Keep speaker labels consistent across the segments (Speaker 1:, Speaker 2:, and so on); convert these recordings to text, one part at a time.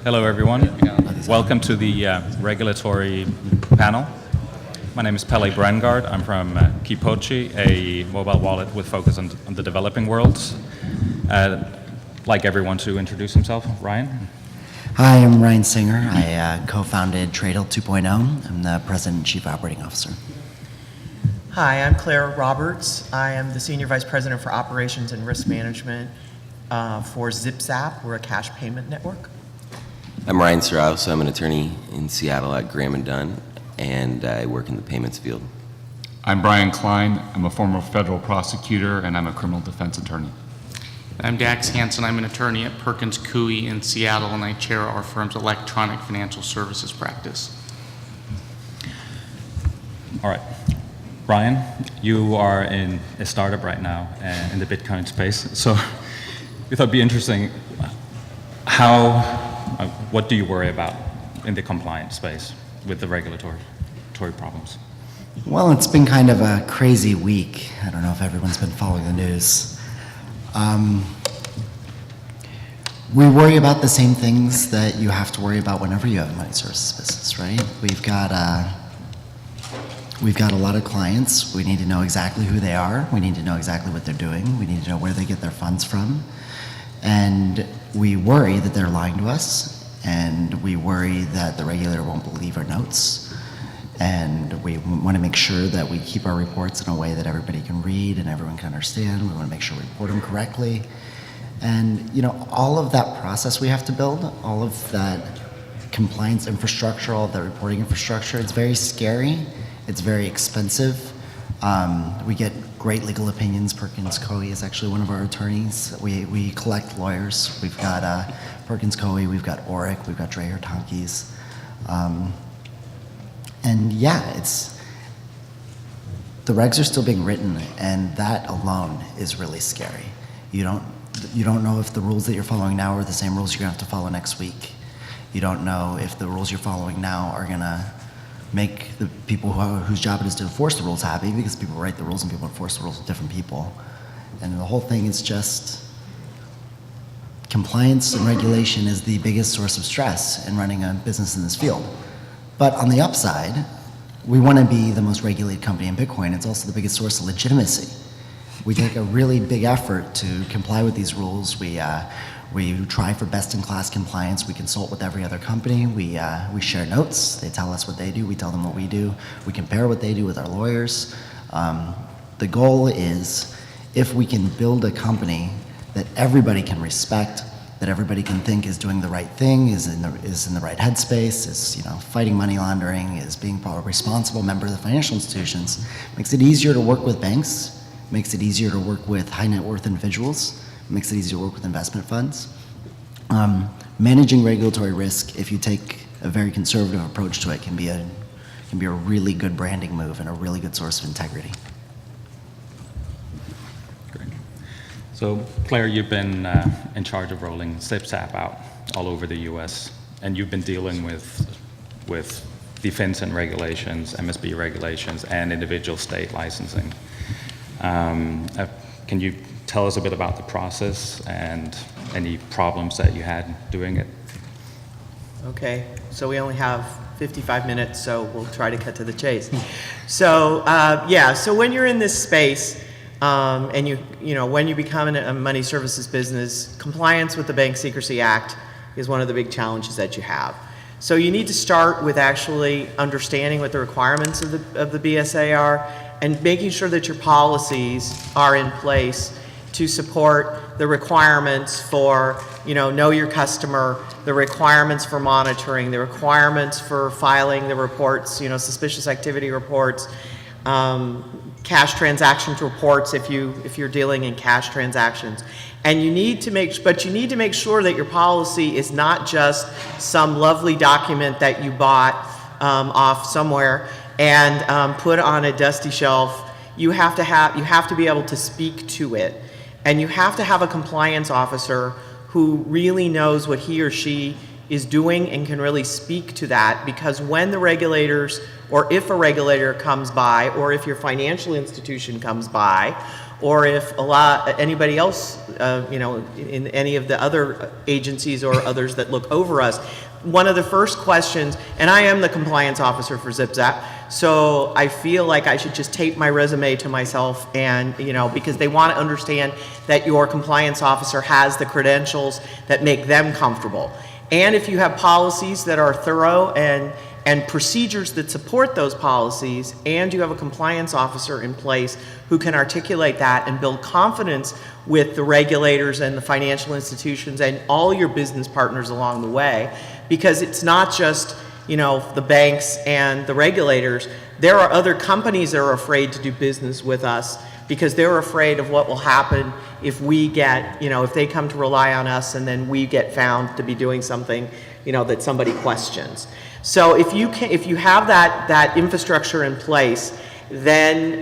Speaker 1: Hello, everyone. Welcome to the regulatory panel. My name is Pelle Brengard. I'm from Kipochi, a mobile wallet with focus on the developing world. I'd like everyone to introduce himself. Ryan?
Speaker 2: Hi, I'm Ryan Singer. I co-founded Tradle 2.0. I'm the President and Chief Operating Officer.
Speaker 3: Hi, I'm Claire Roberts. I am the Senior Vice President for Operations and Risk Management for ZipZap. We're a cash payment network.
Speaker 4: I'm Ryan Strauss. I'm an attorney in Seattle at Graham & Dunn, and I work in the payments field.
Speaker 5: I'm Brian Klein. I'm a former federal prosecutor, and I'm a criminal defense attorney.
Speaker 6: I'm Dax Hansen. I'm an attorney at Perkins Coie in Seattle, and I chair our firm's electronic financial services practice.
Speaker 1: All right. Brian, you are in a startup right now in the Bitcoin space. So we thought it'd be interesting, what do you worry about in the compliance space with the regulatory problems?
Speaker 2: Well, it's been kind of a crazy week. I don't know if everyone's been following the news. We worry about the same things that you have to worry about whenever you have a money services business, right? We've got a lot of clients. We need to know exactly who they are. We need to know exactly what they're doing. We need to know where they get their funds from. And we worry that they're lying to us. And we worry that the regulator won't believe our notes. And we want to make sure that we keep our reports in a way that everybody can read and everyone can understand. We want to make sure we report them correctly. And, you know, all of that process we have to build, all of that compliance infrastructure, all of that reporting infrastructure, it's very scary. It's very expensive. We get great legal opinions. Perkins Coie is actually one of our attorneys. We collect lawyers. We've got Perkins Coie, we've got Oric, we've got Dreher Tonkes. And yeah, the regs are still being written, and that alone is really scary. You don't know if the rules that you're following now are the same rules you're gonna have to follow next week. You don't know if the rules you're following now are gonna make the people whose job it is to enforce the rules happy, because people write the rules and people enforce the rules with different people. And the whole thing is just compliance and regulation is the biggest source of stress in running a business in this field. But on the upside, we want to be the most regulated company in Bitcoin. It's also the biggest source of legitimacy. We take a really big effort to comply with these rules. We try for best-in-class compliance. We consult with every other company. We share notes. They tell us what they do. We tell them what we do. We compare what they do with our lawyers. The goal is, if we can build a company that everybody can respect, that everybody can think is doing the right thing, is in the right headspace, is fighting money laundering, is being a responsible member of the financial institutions, makes it easier to work with banks, makes it easier to work with high net worth individuals, makes it easier to work with investment funds. Managing regulatory risk, if you take a very conservative approach to it, can be a really good branding move and a really good source of integrity.
Speaker 1: Great. So, Claire, you've been in charge of rolling ZipZap out all over the U.S., and you've been dealing with defense and regulations, MSB regulations, and individual state licensing. Can you tell us a bit about the process and any problems that you had doing it?
Speaker 3: Okay, so we only have 55 minutes, so we'll try to cut to the chase. So so when you're in this space, and when you become a money services business, compliance with the Bank Secrecy Act is one of the big challenges that you have. So you need to start with actually understanding what the requirements of the BSA are, and making sure that your policies are in place to support the requirements for, know your customer, the requirements for monitoring, the requirements for filing the reports, suspicious activity reports, cash transactions reports if you're dealing in cash transactions. And you need to make sure that your policy is not just some lovely document that you bought off somewhere and put on a dusty shelf. You have to be able to speak to it. And you have to have a compliance officer who really knows what he or she is doing and can really speak to that, because when the regulators, or if a regulator comes by, or if your financial institution comes by, or if anybody else, in any of the other agencies or others that look over us, one of the first questions, and I am the compliance officer for ZipZap, so I feel like I should just tape my resume to myself, and because they want to understand that your compliance officer has the credentials that make them comfortable. And if you have policies that are thorough and procedures that support those policies, and you have a compliance officer in place who can articulate that and build confidence with the regulators and the financial institutions and all your business partners along the way, because it's not just the banks and the regulators. There are other companies that are afraid to do business with us because they're afraid of what will happen if we get, if they come to rely on us and then we get found to be doing something, that somebody questions. So if you have that infrastructure in place, then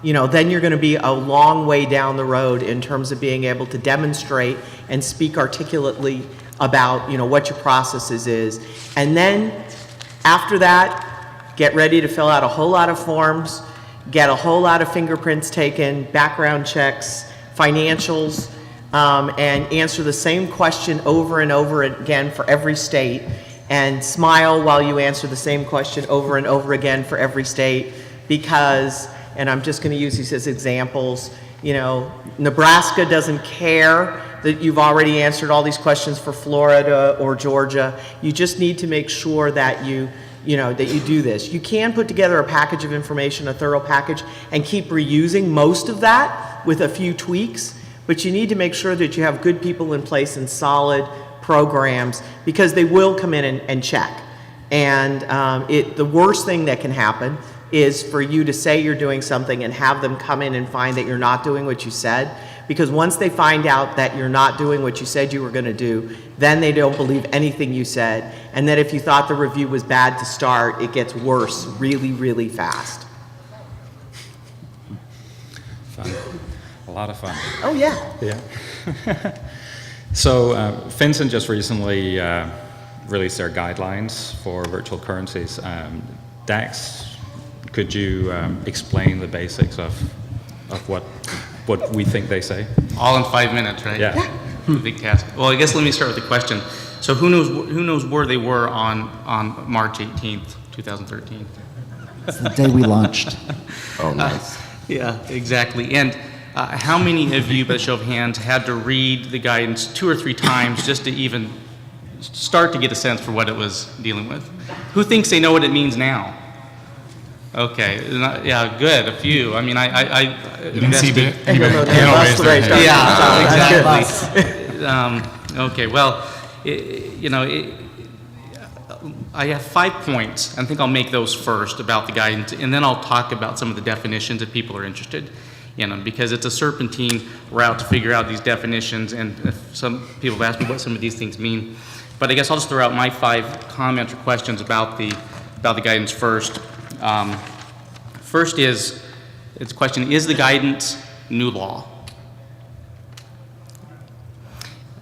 Speaker 3: then you're going to be a long way down the road in terms of being able to demonstrate and speak articulately about what your processes is. And then after that, get ready to fill out a whole lot of forms, get a whole lot of fingerprints taken, background checks, financials, and answer the same question over and over again for every state, and smile while you answer the same question over and over again for every state, because, and I'm just going to use these as examples, Nebraska doesn't care that you've already answered all these questions for Florida or Georgia. You just need to make sure that you do this. You can put together a package of information, a thorough package, and keep reusing most of that with a few tweaks, but you need to make sure that you have good people in place and solid programs, because they will come in and check. And the worst thing that can happen is for you to say you're doing something and have them come in and find that you're not doing what you said. Because once they find out that you're not doing what you said you were going to do, then they don't believe anything you said. And that if you thought the review was bad to start, it gets worse really, really fast.
Speaker 1: Fun. A lot of fun.
Speaker 3: Oh, yeah.
Speaker 1: Yeah. So FinCEN just recently released their guidelines for virtual currencies. Dax, could you explain the basics of what we think they say?
Speaker 6: All in 5 minutes, right?
Speaker 1: Yeah.
Speaker 6: Big task. Well, I guess let me start with the question. So who knows where they were on March 18th, 2013?
Speaker 2: It's the day we launched.
Speaker 4: Oh, nice.
Speaker 6: Yeah, exactly. And how many of you, by show of hands, had to read the guidance 2 or 3 times just to even start to get a sense for what it was dealing with? Who thinks they know what it means now? Okay, yeah, good, a few. I mean,
Speaker 5: You didn't see the
Speaker 3: I don't know, that's the right start.
Speaker 6: Yeah, exactly. Okay, well, I have 5 points. I think I'll make those first about the guidance, and then I'll talk about some of the definitions if people are interested in them, because it's a serpentine route to figure out these definitions, and if some people have asked me what some of these things mean. But I guess I'll just throw out my 5 comments or questions about the guidance first. First it's a question, is the guidance new law?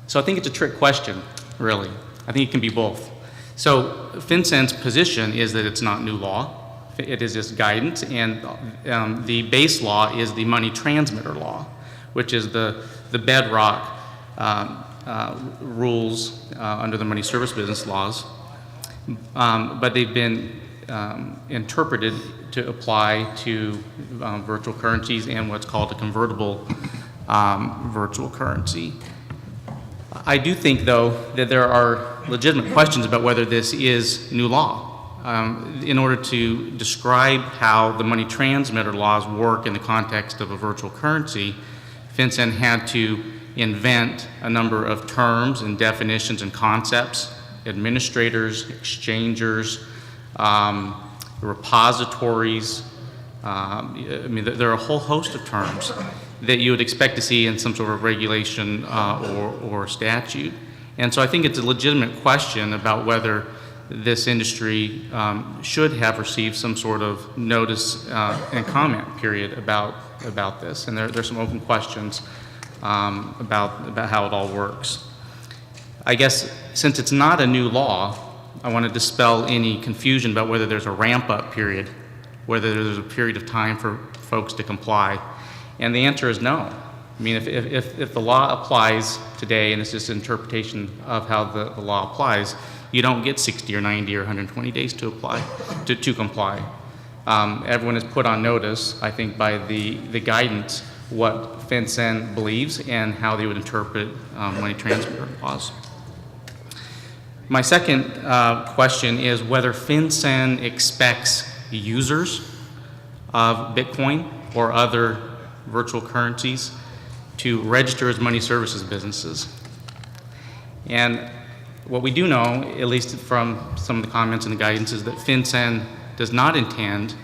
Speaker 6: So I think it's a trick question, really. I think it can be both. So FinCEN's position is that it's not new law. It is just guidance, and the base law is the money transmitter law, which is the bedrock rules under the money service business laws. But they've been interpreted to apply to virtual currencies and what's called a convertible virtual currency. I do think, though, that there are legitimate questions about whether this is new law. In order to describe how the money transmitter laws work in the context of a virtual currency, FinCEN had to invent a number of terms and definitions and concepts, administrators, exchangers, repositories. There are a whole host of terms that you would expect to see in some sort of regulation or statute. And so I think it's a legitimate question about whether this industry should have received some sort of notice and comment period about this. And there's some open questions about how it all works. I guess since it's not a new law, I want to dispel any confusion about whether there's a ramp-up period, whether there's a period of time for folks to comply. And the answer is no. I mean, if the law applies today, and it's just an interpretation of how the law applies, you don't get 60 or 90 or 120 days to apply, to comply. Everyone is put on notice, I think, by the guidance, what FinCEN believes and how they would interpret money transmitter laws. My second question is whether FinCEN expects users of Bitcoin or other virtual currencies to register as money services businesses. And what we do know, at least from some of the comments and the guidance, is that FinCEN does not intend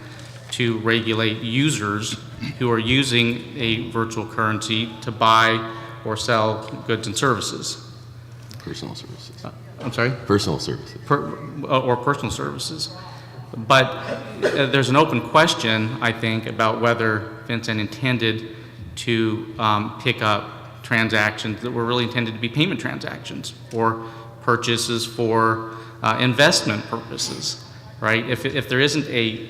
Speaker 6: to regulate users who are using a virtual currency to buy or sell goods and services.
Speaker 4: Personal services.
Speaker 6: I'm sorry?
Speaker 4: Personal services.
Speaker 6: Or personal services. But there's an open question, I think, about whether FinCEN intended to pick up transactions that were really intended to be payment transactions or purchases for investment purposes, right? If there isn't a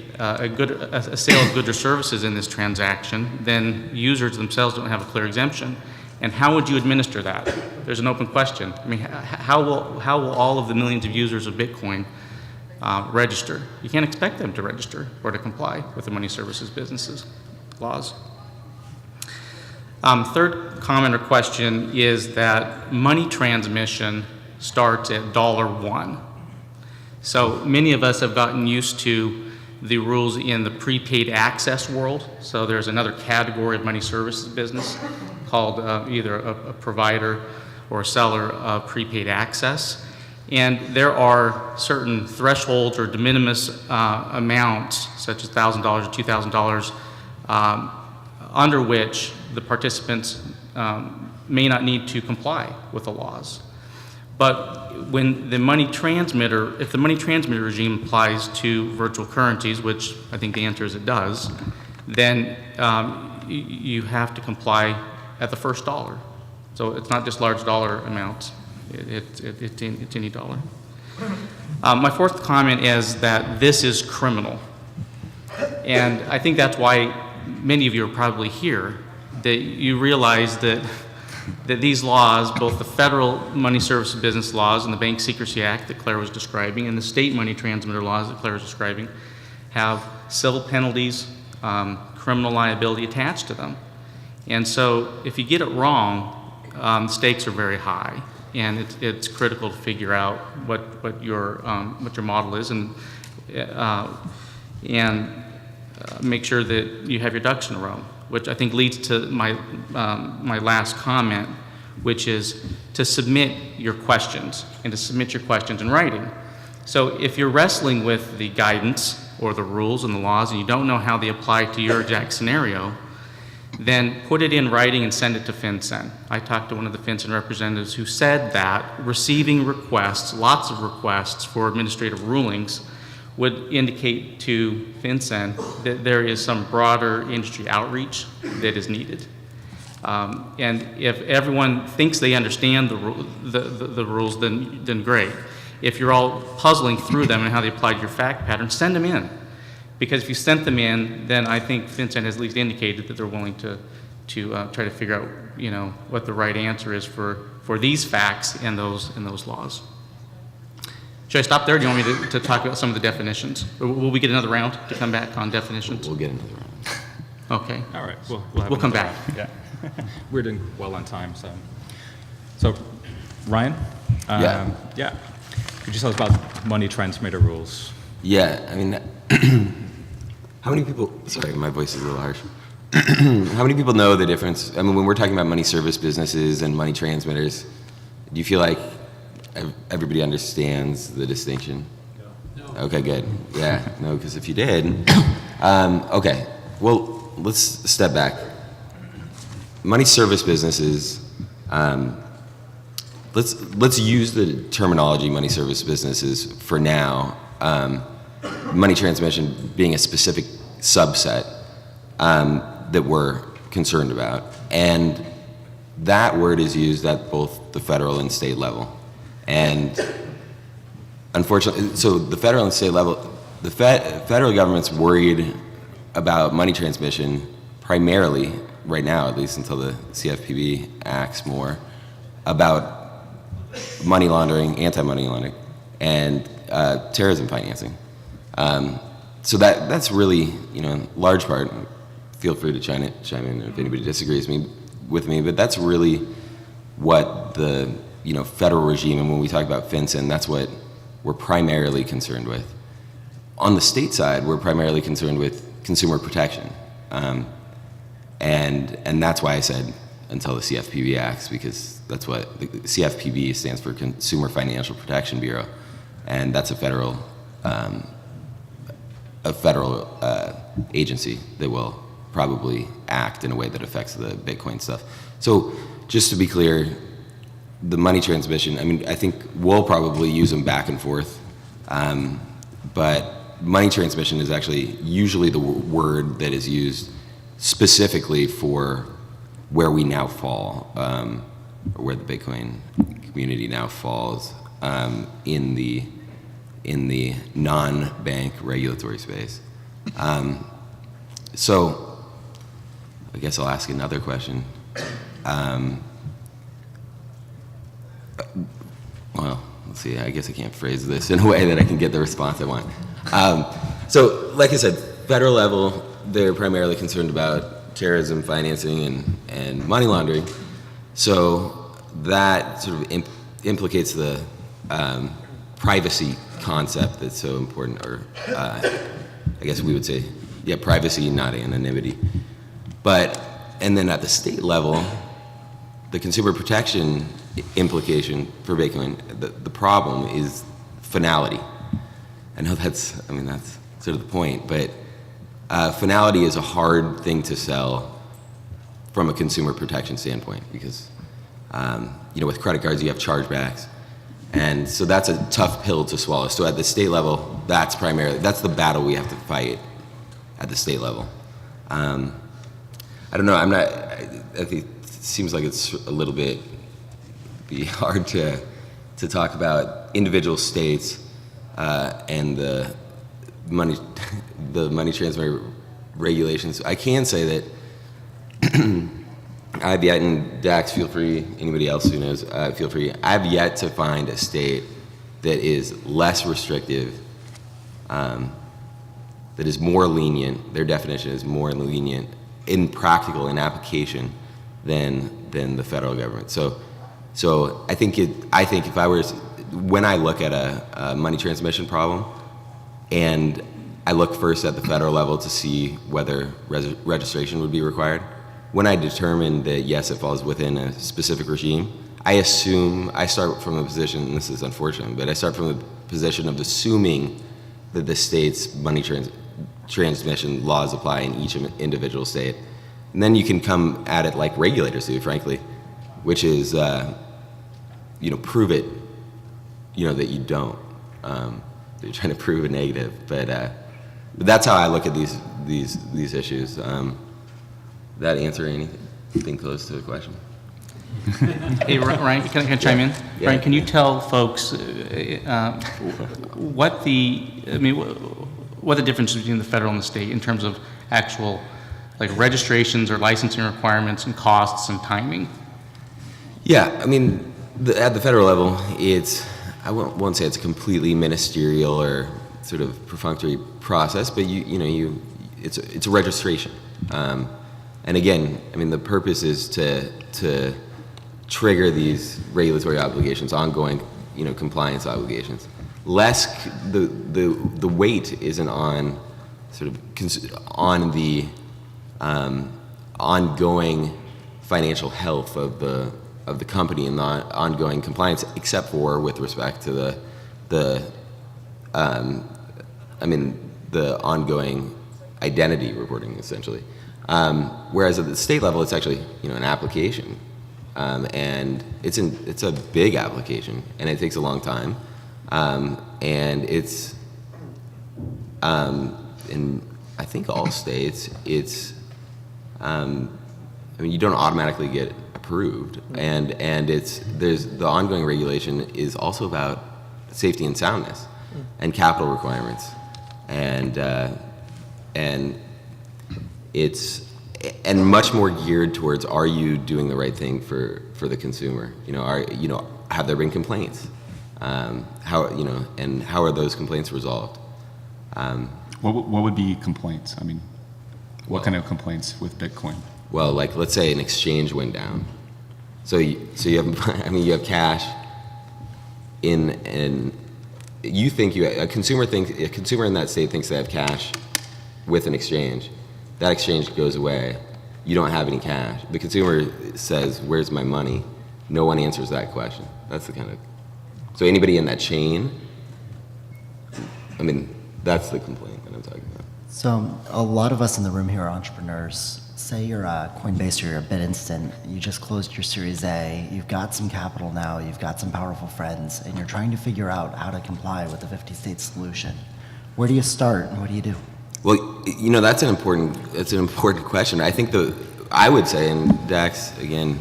Speaker 6: sale of goods or services in this transaction, then users themselves don't have a clear exemption. And how would you administer that? There's an open question. I mean, how will all of the millions of users of Bitcoin register? You can't expect them to register or to comply with the money services businesses laws. Third comment or question is that money transmission starts at $1. So many of us have gotten used to the rules in the prepaid access world. So there's another category of money services business called either a provider or a seller of prepaid access. And there are certain thresholds or de minimis amounts, such as $1,000 or $2,000, under which the participants may not need to comply with the laws. But when the money transmitter, if the money transmitter regime applies to virtual currencies, which I think the answer is it does, then you have to comply at the first dollar. So it's not just large dollar amounts, it's any dollar. My fourth comment is that this is criminal. And I think that's why many of you are probably here, that you realize that these laws, both the federal money services business laws and the Bank Secrecy Act that Claire was describing, and the state money transmitter laws that Claire was describing, have civil penalties, criminal liability attached to them. And so if you get it wrong, the stakes are very high, and it's critical to figure out what your model is and make sure that you have your ducks in a row, which I think leads to my last comment, which is to submit your questions and to submit your questions in writing. So if you're wrestling with the guidance or the rules and the laws and you don't know how they apply to your exact scenario, then put it in writing and send it to FinCEN. I talked to one of the FinCEN representatives who said that receiving requests, lots of requests for administrative rulings, would indicate to FinCEN that there is some broader industry outreach that is needed. And if everyone thinks they understand the rules, then great. If you're all puzzling through them and how they apply to your fact pattern, send them in. Because if you sent them in, then I think FinCEN has at least indicated that they're willing to try to figure out, what the right answer is for these facts and those laws. Should I stop there? Or do you want me to talk about some of the definitions? Or will we get another round to come back on definitions?
Speaker 4: We'll get another round.
Speaker 6: Okay.
Speaker 1: All right, we'll
Speaker 6: We'll come back.
Speaker 1: Yeah, we're doing well on time, so Ryan.
Speaker 4: Yeah.
Speaker 1: Could you tell us about money transmitter rules?
Speaker 4: Yeah, I mean, how many people, sorry, my voice is a little harsh. How many people know the difference? I mean, when we're talking about money service businesses and money transmitters, do you feel like everybody understands the distinction? No. Okay, good. Yeah, no, because if you did, okay. Well, let's step back. Money service businesses, let's use the terminology money service businesses for now. Money transmission being a specific subset that we're concerned about. And that word is used at both the federal and state level. And unfortunately, so the federal and state level, the federal government's worried about money transmission primarily right now, at least until the CFPB acts more, about money laundering, anti-money laundering, and terrorism financing. So that's really, in large part, feel free to chime in if anybody disagrees with me, but that's really what the federal regime, and when we talk about FinCEN, that's what we're primarily concerned with. On the state side, we're primarily concerned with consumer protection. And that's why I said until the CFPB acts, because that's what the CFPB stands for, Consumer Financial Protection Bureau, and that's a federal agency that will probably act in a way that affects the Bitcoin stuff. So just to be clear, the money transmission, I think we'll probably use them back and forth, but money transmission is actually usually the word that is used specifically for where we now fall, or where the Bitcoin community now falls in the non-bank regulatory space. So I guess I'll ask another question. Well, let's see, I guess I can't phrase this in a way that I can get the response I want. So, like I said, federal level, they're primarily concerned about terrorism financing and money laundering. So that sort of implicates the privacy concept that's so important, or I guess we would say, yeah, privacy, not anonymity. And then at the state level, the consumer protection implication for Bitcoin, the problem is finality. I know that's sort of the point, but finality is a hard thing to sell from a consumer protection standpoint because, with credit cards you have chargebacks, and so that's a tough pill to swallow. So at the state level, that's the battle we have to fight at the state level. I don't know. I think it seems like it's a little bit be hard to talk about individual states and the money transfer regulations. I can say that I've yet, and Dax, feel free, anybody else who knows, feel free. I've yet to find a state that is less restrictive, that is more lenient. Their definition is more lenient in practical, in application, than the federal government. So I think if I were, when I look at a money transmission problem, and I look first at the federal level to see whether registration would be required, when I determine that yes, it falls within a specific regime, I start from a position, and this is unfortunate, but I start from the position of assuming that the state's money transmission laws apply in each individual state. And then you can come at it like regulators do, frankly, which is, prove it, that you don't. You're trying to prove a negative, but that's how I look at these issues. That answer anything close to the question?
Speaker 6: Hey, Ryan, can I chime in?
Speaker 4: Yeah.
Speaker 6: Ryan, can you tell folks what the difference is between the federal and the state in terms of actual registrations or licensing requirements and costs and timing?
Speaker 4: Yeah, at the federal level, I won't say it's a completely ministerial or sort of perfunctory process, but it's a registration. And again, the purpose is to trigger these regulatory obligations, ongoing, compliance obligations. The weight isn't on on the ongoing financial health of the company and the ongoing compliance, except for with respect to the ongoing identity reporting, essentially. Whereas at the state level, it's actually an application, and it's a big application, and it takes a long time, and it's in I think all states it's you don't automatically get approved, and there's the ongoing regulation is also about safety and soundness and capital requirements, and it's and much more geared towards, are you doing the right thing for the consumer? Have there been complaints? And how are those complaints resolved?
Speaker 5: What would be complaints? I mean, what kind of complaints with Bitcoin?
Speaker 4: Well, like, let's say an exchange went down. So you have, you have cash and you think a consumer in that state thinks they have cash with an exchange. That exchange goes away. You don't have any cash. The consumer says, "Where's my money?" No one answers that question. That's the kind of, so anybody in that chain, that's the complaint that I'm talking about.
Speaker 2: So a lot of us in the room here are entrepreneurs. Say you're a Coinbase or you're a BitInstant, you just closed your Series A, you've got some capital now, you've got some powerful friends, and you're trying to figure out how to comply with the 50-state solution. Where do you start and what do you do?
Speaker 4: Well, that's an important question. I think I would say, and Dax, again,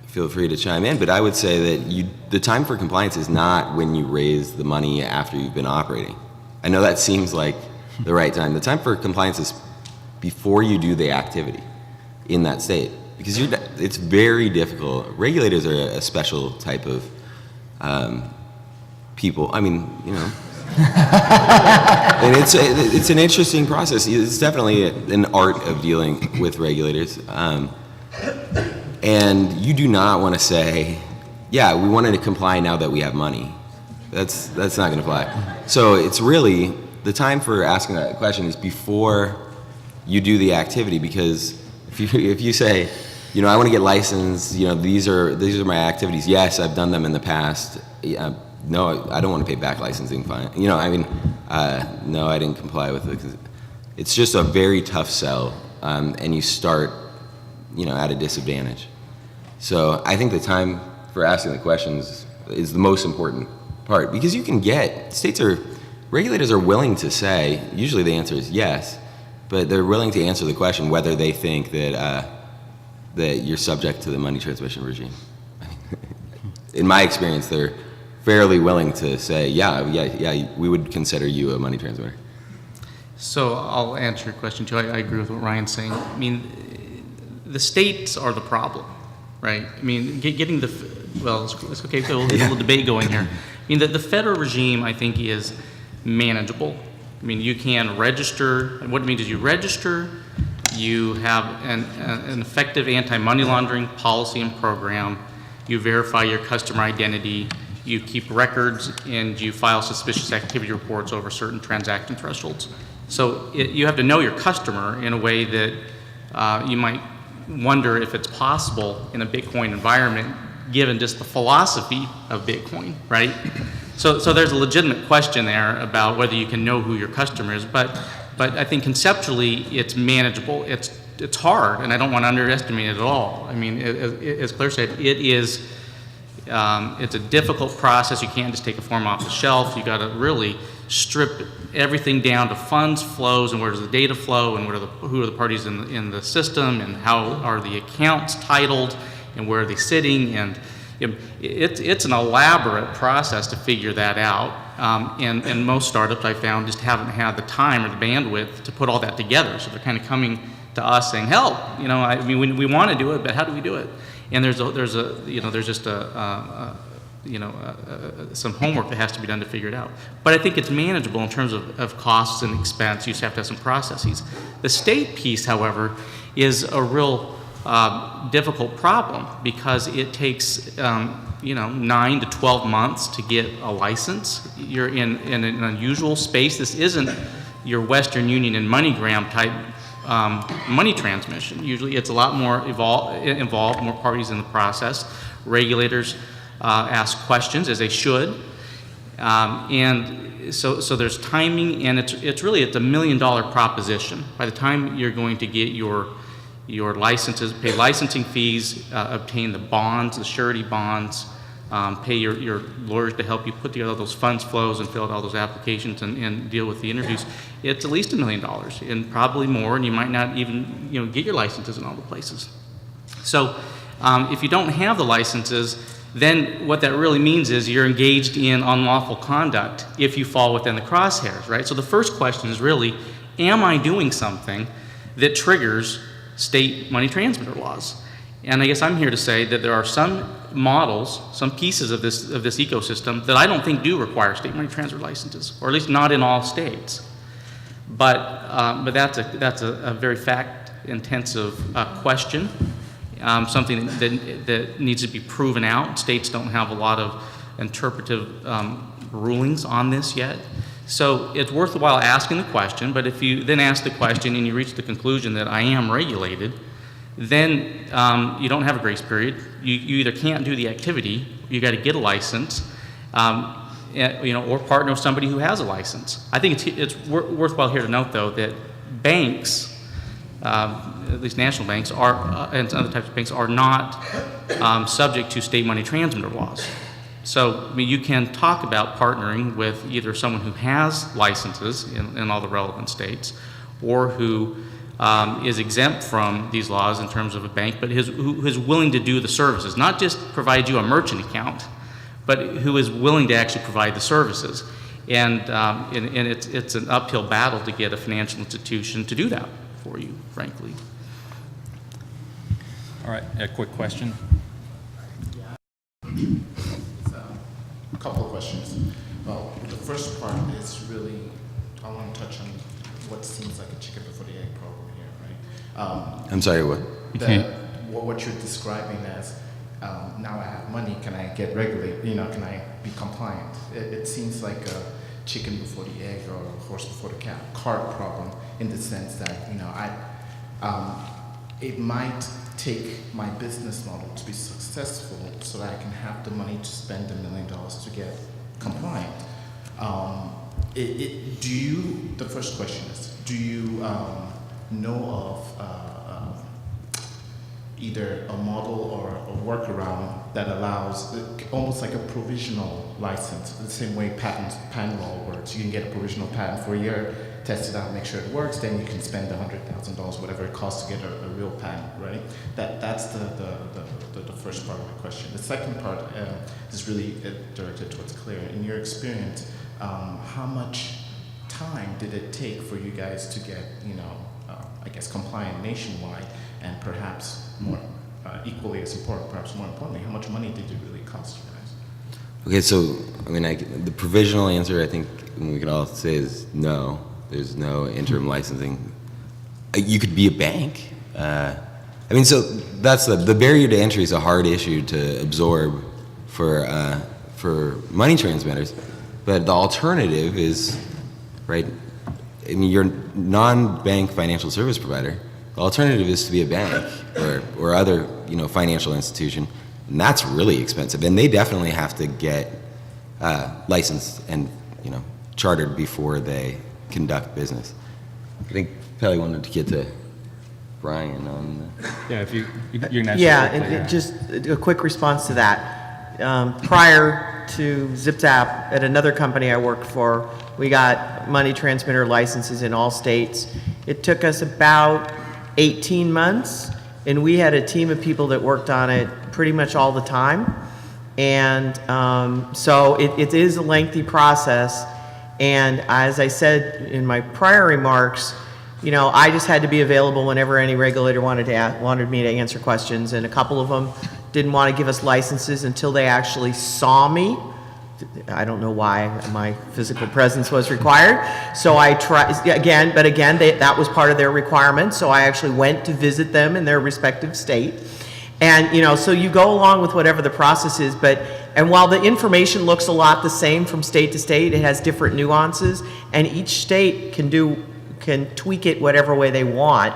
Speaker 4: feel free to chime in, but I would say that the time for compliance is not when you raise the money after you've been operating. I know that seems like the right time. The time for compliance is before you do the activity in that state, because it's very difficult. Regulators are a special type of people. And it's an interesting process. It's definitely an art of dealing with regulators. And you do not want to say, yeah, we wanted to comply now that we have money. That's not going to fly. So it's really, the time for asking that question is before you do the activity, because if you say, I want to get licensed, these are my activities. Yes, I've done them in the past. No, I don't want to pay back licensing fine. No, I didn't comply with it. It's just a very tough sell, and you start, at a disadvantage. So I think the time for asking the questions is the most important part, because regulators are willing to say, usually the answer is yes, but they're willing to answer the question whether they think that you're subject to the money transmission regime. In my experience, they're fairly willing to say, yeah, we would consider you a money transmitter.
Speaker 6: So I'll answer your question too. I agree with what Ryan's saying. The states are the problem, right? Getting it's okay. So we'll get a little debate going here. The federal regime, I think, is manageable. You can register. What it means is you register. You have an effective anti-money laundering policy and program. You verify your customer identity. You keep records, and you file suspicious activity reports over certain transaction thresholds. So you have to know your customer in a way that you might wonder if it's possible in a Bitcoin environment, given just the philosophy of Bitcoin, right? So there's a legitimate question there about whether you can know who your customer is, but I think conceptually it's manageable. It's hard, and I don't want to underestimate it at all. As Claire said, it's a difficult process. You can't just take a form off the shelf. You got to really strip everything down to funds flows and where does the data flow and who are the parties in the system and how are the accounts titled and where are they sitting, and it's an elaborate process to figure that out. And most startups I found just haven't had the time or the bandwidth to put all that together. So they're kind of coming to us saying, "Help! We want to do it, but how do we do it?" And there's just some homework that has to be done to figure it out. But I think it's manageable in terms of costs and expense. You just have to have some processes. The state piece, however, is a real difficult problem because it takes 9 to 12 months to get a license. You're in an unusual space. This isn't your Western Union and MoneyGram type money transmission. Usually it's a lot more involved, more parties in the process. Regulators ask questions, as they should. And so there's timing, and it's a $1 million proposition. By the time you're going to get your licenses, pay licensing fees, obtain the bonds, the surety bonds, pay your lawyers to help you put together those funds flows and fill out all those applications and deal with the interviews, it's at least $1 million, and probably more, and you might not even get your licenses in all the places. So if you don't have the licenses, then what that really means is you're engaged in unlawful conduct if you fall within the crosshairs, right? So the first question is really, am I doing something that triggers state money transmitter laws. And I guess I'm here to say that there are some models, some pieces of this ecosystem that I don't think do require state money transfer licenses, or at least not in all states. But that's a very fact-intensive question, something that needs to be proven out. States don't have a lot of interpretive rulings on this yet. So it's worthwhile asking the question, but if you then ask the question and you reach the conclusion that I am regulated, then you don't have a grace period. You either can't do the activity, you got to get a license, or partner with somebody who has a license. I think it's worthwhile here to note, though, that banks, at least national banks, and other types of banks, are not subject to state money transmitter laws. So, I mean, you can talk about partnering with either someone who has licenses in all the relevant states, or who is exempt from these laws in terms of a bank, but who is willing to do the services, not just provide you a merchant account, but who is willing to actually provide the services. And it's an uphill battle to get a financial institution to do that for you, frankly.
Speaker 1: All right, a quick question.
Speaker 7: A couple of questions. Well, the first part is really, I want to touch on what seems like a chicken before the egg problem here, right?
Speaker 4: I'm sorry, what?
Speaker 7: What you're describing as, now I have money, can I get regulated, can I be compliant? It seems like a chicken before the egg or a horse before the cart problem, in the sense that, it might take my business model to be successful so that I can have the money to spend $1 million to get compliant. The first question is, do you know of either a model or a workaround that allows almost like a provisional license, the same way patent law works? You can get a provisional patent for a year, test it out, make sure it works, then you can spend $100,000, whatever it costs to get a real patent, right? That's the first part of the question. The second part is really directed towards Claire. In your experience, how much time did it take for you guys to get, compliant nationwide, and perhaps more equally as important, perhaps more importantly, how much money did it really cost you guys?
Speaker 4: Okay, so, the provisional answer, I think we can all say is no. There's no interim licensing. You could be a bank. So that's the barrier to entry is a hard issue to absorb for money transmitters. But the alternative is, right, you're a non-bank financial service provider. The alternative is to be a bank or other, financial institution. And that's really expensive. And they definitely have to get licensed and, chartered before they conduct business. I think Pelly wanted to get to Brian on the...
Speaker 1: Yeah, if you're naturally...
Speaker 3: Yeah, and just a quick response to that. Prior to ZipZap, at another company I worked for, we got money transmitter licenses in all states. It took us about 18 months, and we had a team of people that worked on it pretty much all the time. And so it is a lengthy process. And as I said in my prior remarks, I just had to be available whenever any regulator wanted me to answer questions. And a couple of them didn't want to give us licenses until they actually saw me. I don't know why my physical presence was required. So I tried again, but again, that was part of their requirement. So I actually went to visit them in their respective state. And, so you go along with whatever the process is, and while the information looks a lot the same from state to state, it has different nuances, and each state can tweak it whatever way they want.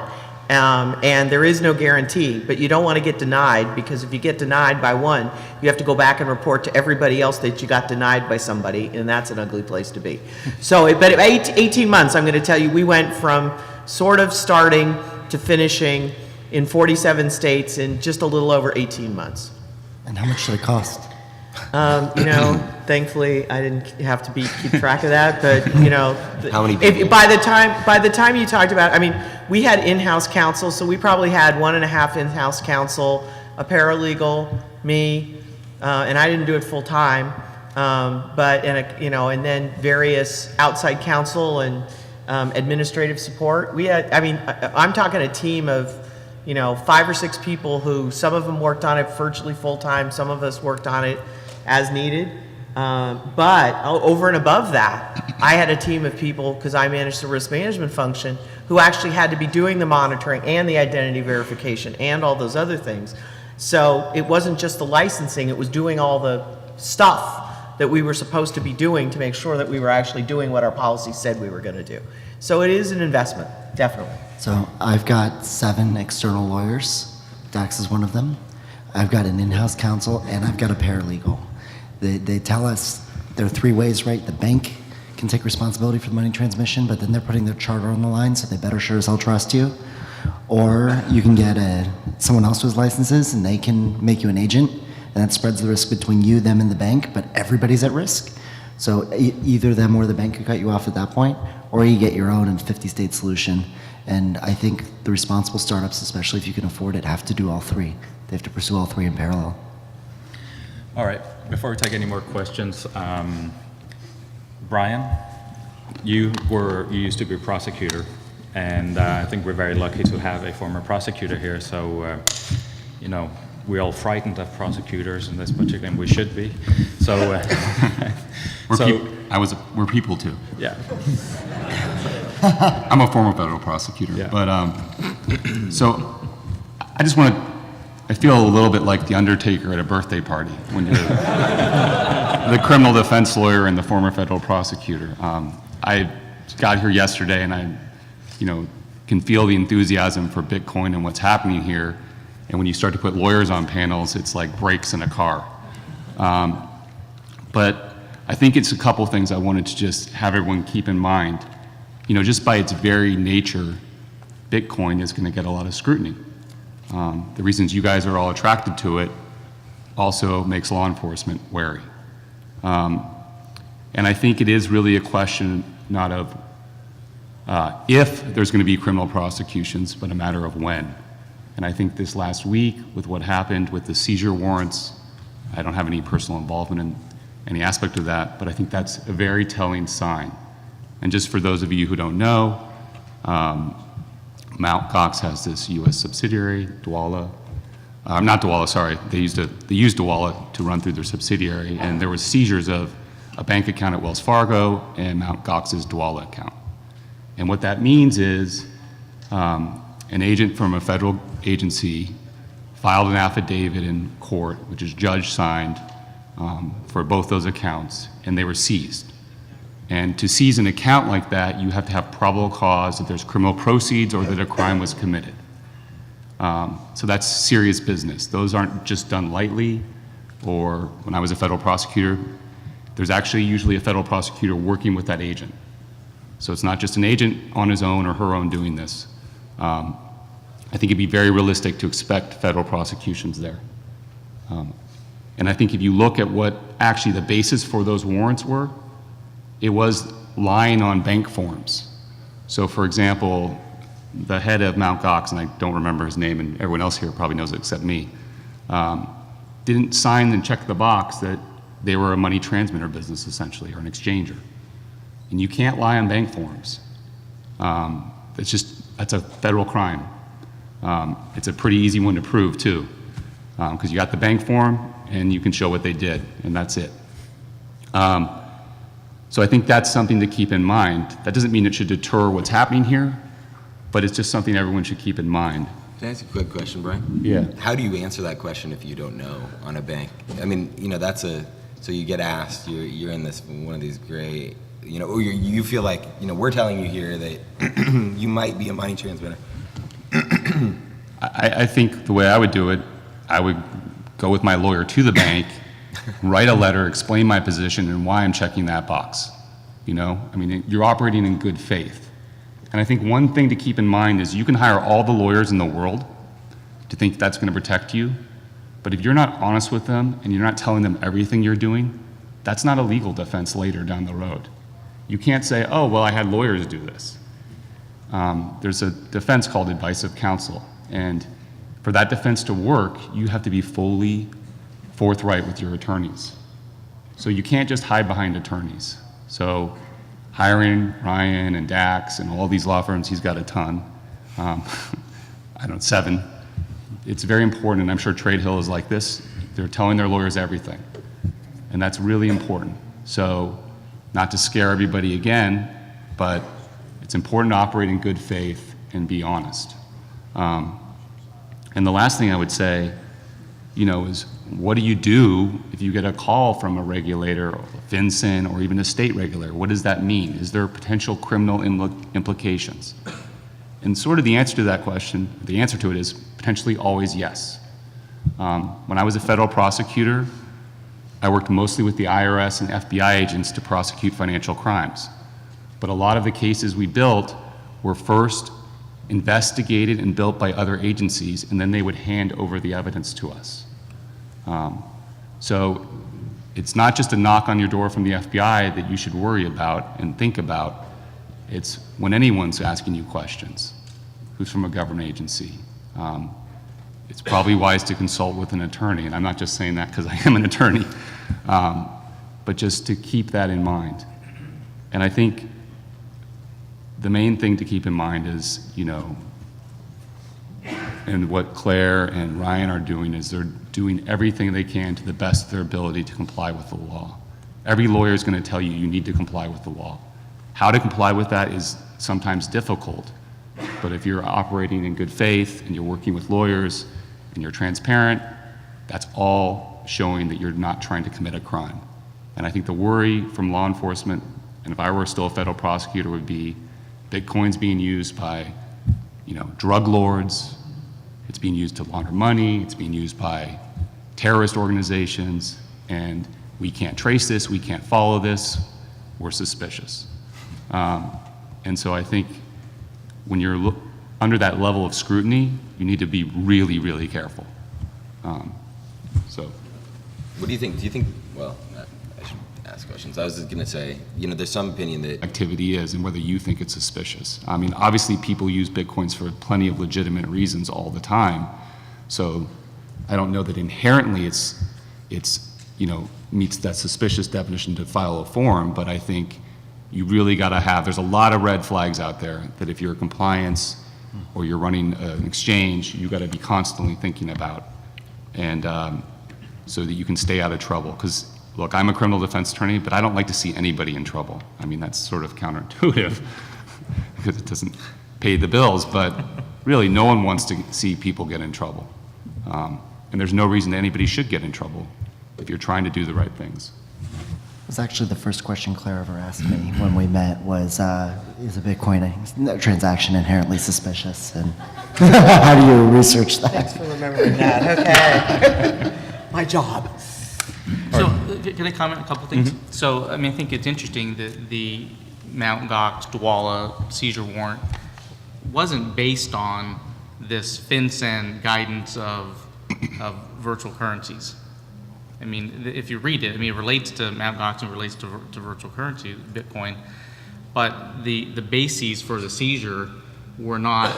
Speaker 3: And there is no guarantee, but you don't want to get denied, because if you get denied by one, you have to go back and report to everybody else that you got denied by somebody, and that's an ugly place to be. So, but 18 months, I'm going to tell you, we went from sort of starting to finishing in 47 states in just a little over 18 months.
Speaker 2: And how much did it cost?
Speaker 3: Thankfully, I didn't have to keep track of that, but,
Speaker 4: How many people?
Speaker 3: by the time you talked about, we had in-house counsel, so we probably had 1.5 in-house counsel, a paralegal, me, and I didn't do it full time, and then various outside counsel and administrative support. We had, I mean, I'm talking a team of, 5 or 6 people who, some of them worked on it virtually full-time, some of us worked on it as needed. But over and above that, I had a team of people, because I managed the risk management function, who actually had to be doing the monitoring and the identity verification and all those other things. So it wasn't just the licensing, it was doing all the stuff that we were supposed to be doing to make sure that we were actually doing what our policy said we were going to do. So it is an investment, definitely.
Speaker 2: So I've got 7 external lawyers. Dax is one of them. I've got an in-house counsel, and I've got a paralegal. They tell us there are 3 ways, right? The bank can take responsibility for the money transmission, but then they're putting their charter on the line, so they better sure as hell trust you. Or you can get someone else with licenses, and they can make you an agent, and that spreads the risk between you, them, and the bank, but everybody's at risk. So either them or the bank could cut you off at that point, or you get your own and 50-state solution. And I think the responsible startups, especially if you can afford it, have to do all 3. They have to pursue all 3 in parallel.
Speaker 1: All right, before we take any more questions, Brian, you used to be a prosecutor, and I think we're very lucky to have a former prosecutor here. So, we're all frightened of prosecutors in this particular, and we should be. So,
Speaker 5: We're people too.
Speaker 1: Yeah.
Speaker 5: I'm a former federal prosecutor,
Speaker 1: Yeah.
Speaker 5: but so I feel a little bit like the Undertaker at a birthday party when you're the criminal defense lawyer and the former federal prosecutor. I got here yesterday, and I, can feel the enthusiasm for Bitcoin and what's happening here. And when you start to put lawyers on panels, it's like brakes in a car. But I think it's a couple things I wanted to just have everyone keep in mind. Just by its very nature, Bitcoin is going to get a lot of scrutiny. The reasons you guys are all attracted to it also makes law enforcement wary. And I think it is really a question not of if there's going to be criminal prosecutions, but a matter of when. And I think this last week, with what happened with the seizure warrants, I don't have any personal involvement in any aspect of that, but I think that's a very telling sign. And just for those of you who don't know, Mt. Gox has this U.S. subsidiary, Dwolla. Not Dwolla, sorry. They used Dwolla to run through their subsidiary, and there were seizures of a bank account at Wells Fargo and Mt. Gox's Dwolla account. And what that means is an agent from a federal agency filed an affidavit in court, which is judge-signed, for both those accounts, and they were seized. And to seize an account like that, you have to have probable cause that there's criminal proceeds or that a crime was committed. So that's serious business. Those aren't just done lightly, or when I was a federal prosecutor, there's actually usually a federal prosecutor working with that agent. So it's not just an agent on his own or her own doing this. I think it'd be very realistic to expect federal prosecutions there. And I think if you look at what actually the basis for those warrants were, it was lying on bank forms. So for example, the head of Mt. Gox, and I don't remember his name, and everyone else here probably knows it except me, didn't sign and check the box that they were a money transmitter business essentially, or an exchanger. And you can't lie on bank forms. That's a federal crime. It's a pretty easy one to prove too, because you got the bank form and you can show what they did, and that's it. So I think that's something to keep in mind. That doesn't mean it should deter what's happening here, but it's just something everyone should keep in mind.
Speaker 4: Can I ask a quick question, Brian?
Speaker 5: Yeah.
Speaker 4: How do you answer that question if you don't know on a bank? I mean, so you get asked, you're in one of these great, or you feel like, we're telling you here that you might be a money transmitter.
Speaker 5: I think the way I would do it, I would go with my lawyer to the bank, write a letter, explain my position and why I'm checking that box. You're operating in good faith. And I think one thing to keep in mind is you can hire all the lawyers in the world to think that's going to protect you, but if you're not honest with them and you're not telling them everything you're doing, that's not a legal defense later down the road. You can't say, oh, well, I had lawyers do this. There's a defense called advice of counsel, and for that defense to work, you have to be fully forthright with your attorneys. So you can't just hide behind attorneys. So hiring Ryan and Dax and all these law firms, he's got a ton. I don't know, 7. It's very important, and I'm sure Trade Hill is like this. They're telling their lawyers everything, and that's really important. So, not to scare everybody again, but it's important to operate in good faith and be honest. And the last thing I would say, is what do you do if you get a call from a regulator, or FinCEN, or even a state regulator? What does that mean? Is there potential criminal implications? And sort of the answer to that question, the answer to it is potentially always yes. When I was a federal prosecutor, I worked mostly with the IRS and FBI agents to prosecute financial crimes. But a lot of the cases we built were first investigated and built by other agencies, and then they would hand over the evidence to us. So it's not just a knock on your door from the FBI that you should worry about and think about. It's when anyone's asking you questions, who's from a government agency. It's probably wise to consult with an attorney, and I'm not just saying that because I am an attorney, but just to keep that in mind. And I think the main thing to keep in mind is, and what Claire and Ryan are doing is they're doing everything they can to the best of their ability to comply with the law. Every lawyer is going to tell you you need to comply with the law. How to comply with that is sometimes difficult, but if you're operating in good faith and you're working with lawyers and you're transparent, that's all showing that you're not trying to commit a crime. And I think the worry from law enforcement, and if I were still a federal prosecutor, would be Bitcoin's being used by, drug lords, it's being used to launder money, it's being used by terrorist organizations, and we can't trace this, we can't follow this, we're suspicious. And so I think when you're under that level of scrutiny, you need to be really, really careful.
Speaker 4: What do you think? Do you think, well, I should ask questions. I was just going to say, there's some opinion that
Speaker 5: Activity is and whether you think it's suspicious. I mean, obviously people use Bitcoins for plenty of legitimate reasons all the time. So I don't know that inherently it's meets that suspicious definition to file a form, but I think you really got to have, there's a lot of red flags out there that if you're compliance or you're running an exchange, you got to be constantly thinking about, and so that you can stay out of trouble. Because look, I'm a criminal defense attorney, but I don't like to see anybody in trouble. I mean, that's sort of counterintuitive because it doesn't pay the bills, but really no one wants to see people get in trouble. And there's no reason that anybody should get in trouble if you're trying to do the right things.
Speaker 2: It was actually the first question Claire ever asked me when we met was, is a Bitcoin transaction inherently suspicious? And how do you research that?
Speaker 3: Thanks for remembering that. Okay. My job.
Speaker 6: So, can I comment on a couple things? So, I think it's interesting that the Mt. Gox Dwala seizure warrant wasn't based on this FinCEN guidance of virtual currencies. If you read it, it relates to Mt. Gox and relates to virtual currency, Bitcoin, but the bases for the seizure were not,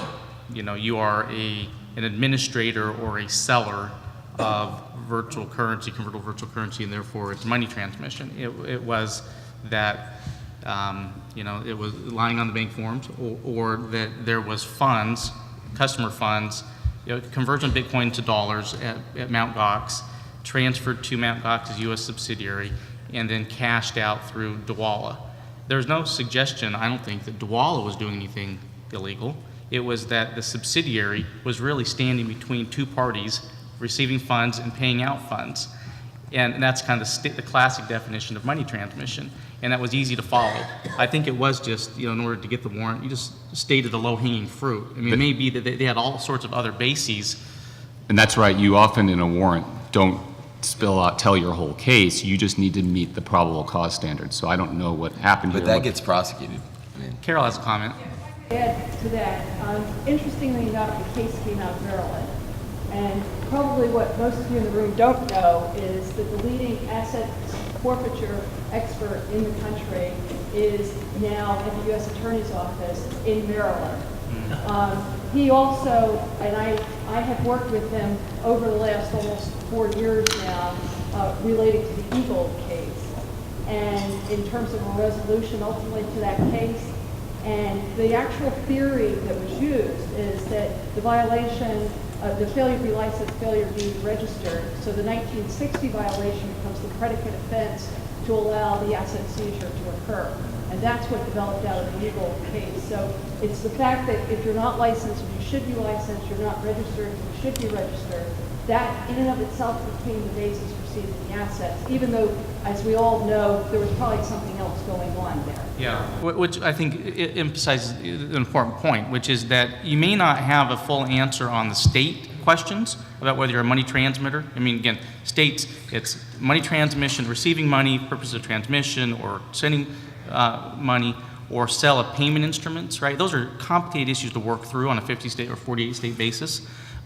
Speaker 6: you are an administrator or a seller of virtual currency, convertible virtual currency, and therefore it's money transmission. It was that, it was lying on the bank forms, or that there was funds, customer funds, conversion of Bitcoin to dollars at Mt. Gox, transferred to Mt. Gox's U.S. subsidiary, and then cashed out through Dwala. There's no suggestion, I don't think, that Dwala was doing anything illegal. It was that the subsidiary was really standing between two parties, receiving funds and paying out funds. And that's kind of the classic definition of money transmission. And that was easy to follow. I think it was just, in order to get the warrant, you just stated the low-hanging fruit. It may be that they had all sorts of other bases.
Speaker 5: And that's right, you often in a warrant don't tell your whole case, you just need to meet the probable cause standards. So I don't know what happened here.
Speaker 4: But that gets prosecuted.
Speaker 6: Carol has a comment.
Speaker 8: Add to that, interestingly enough, the case came out of Maryland. And probably what most of you in the room don't know is that the leading asset forfeiture expert in the country is now at the U.S. Attorney's Office in Maryland. He also, and I have worked with him over the last almost 4 years now, relating to the Eagle case. and in terms of a resolution ultimately to that case. And the actual theory that was used is that the violation, the failure to be licensed, failure to be registered, so the 1960 violation becomes the predicate offense to allow the asset seizure to occur. And that's what developed out of the legal case. So it's the fact that if you're not licensed, you should be licensed, you're not registered, you should be registered. That in and of itself became the basis for seizing the assets, even though, as we all know, there was probably something else going on there.
Speaker 6: Yeah, which I think it emphasizes an important point, which is that you may not have a full answer on the state questions about whether you're a money transmitter. I mean, again, states, it's money transmission, receiving money, purpose of transmission, or sending money, or sell of payment instruments, right? Those are complicated issues to work through on a 50-state or 48-state basis.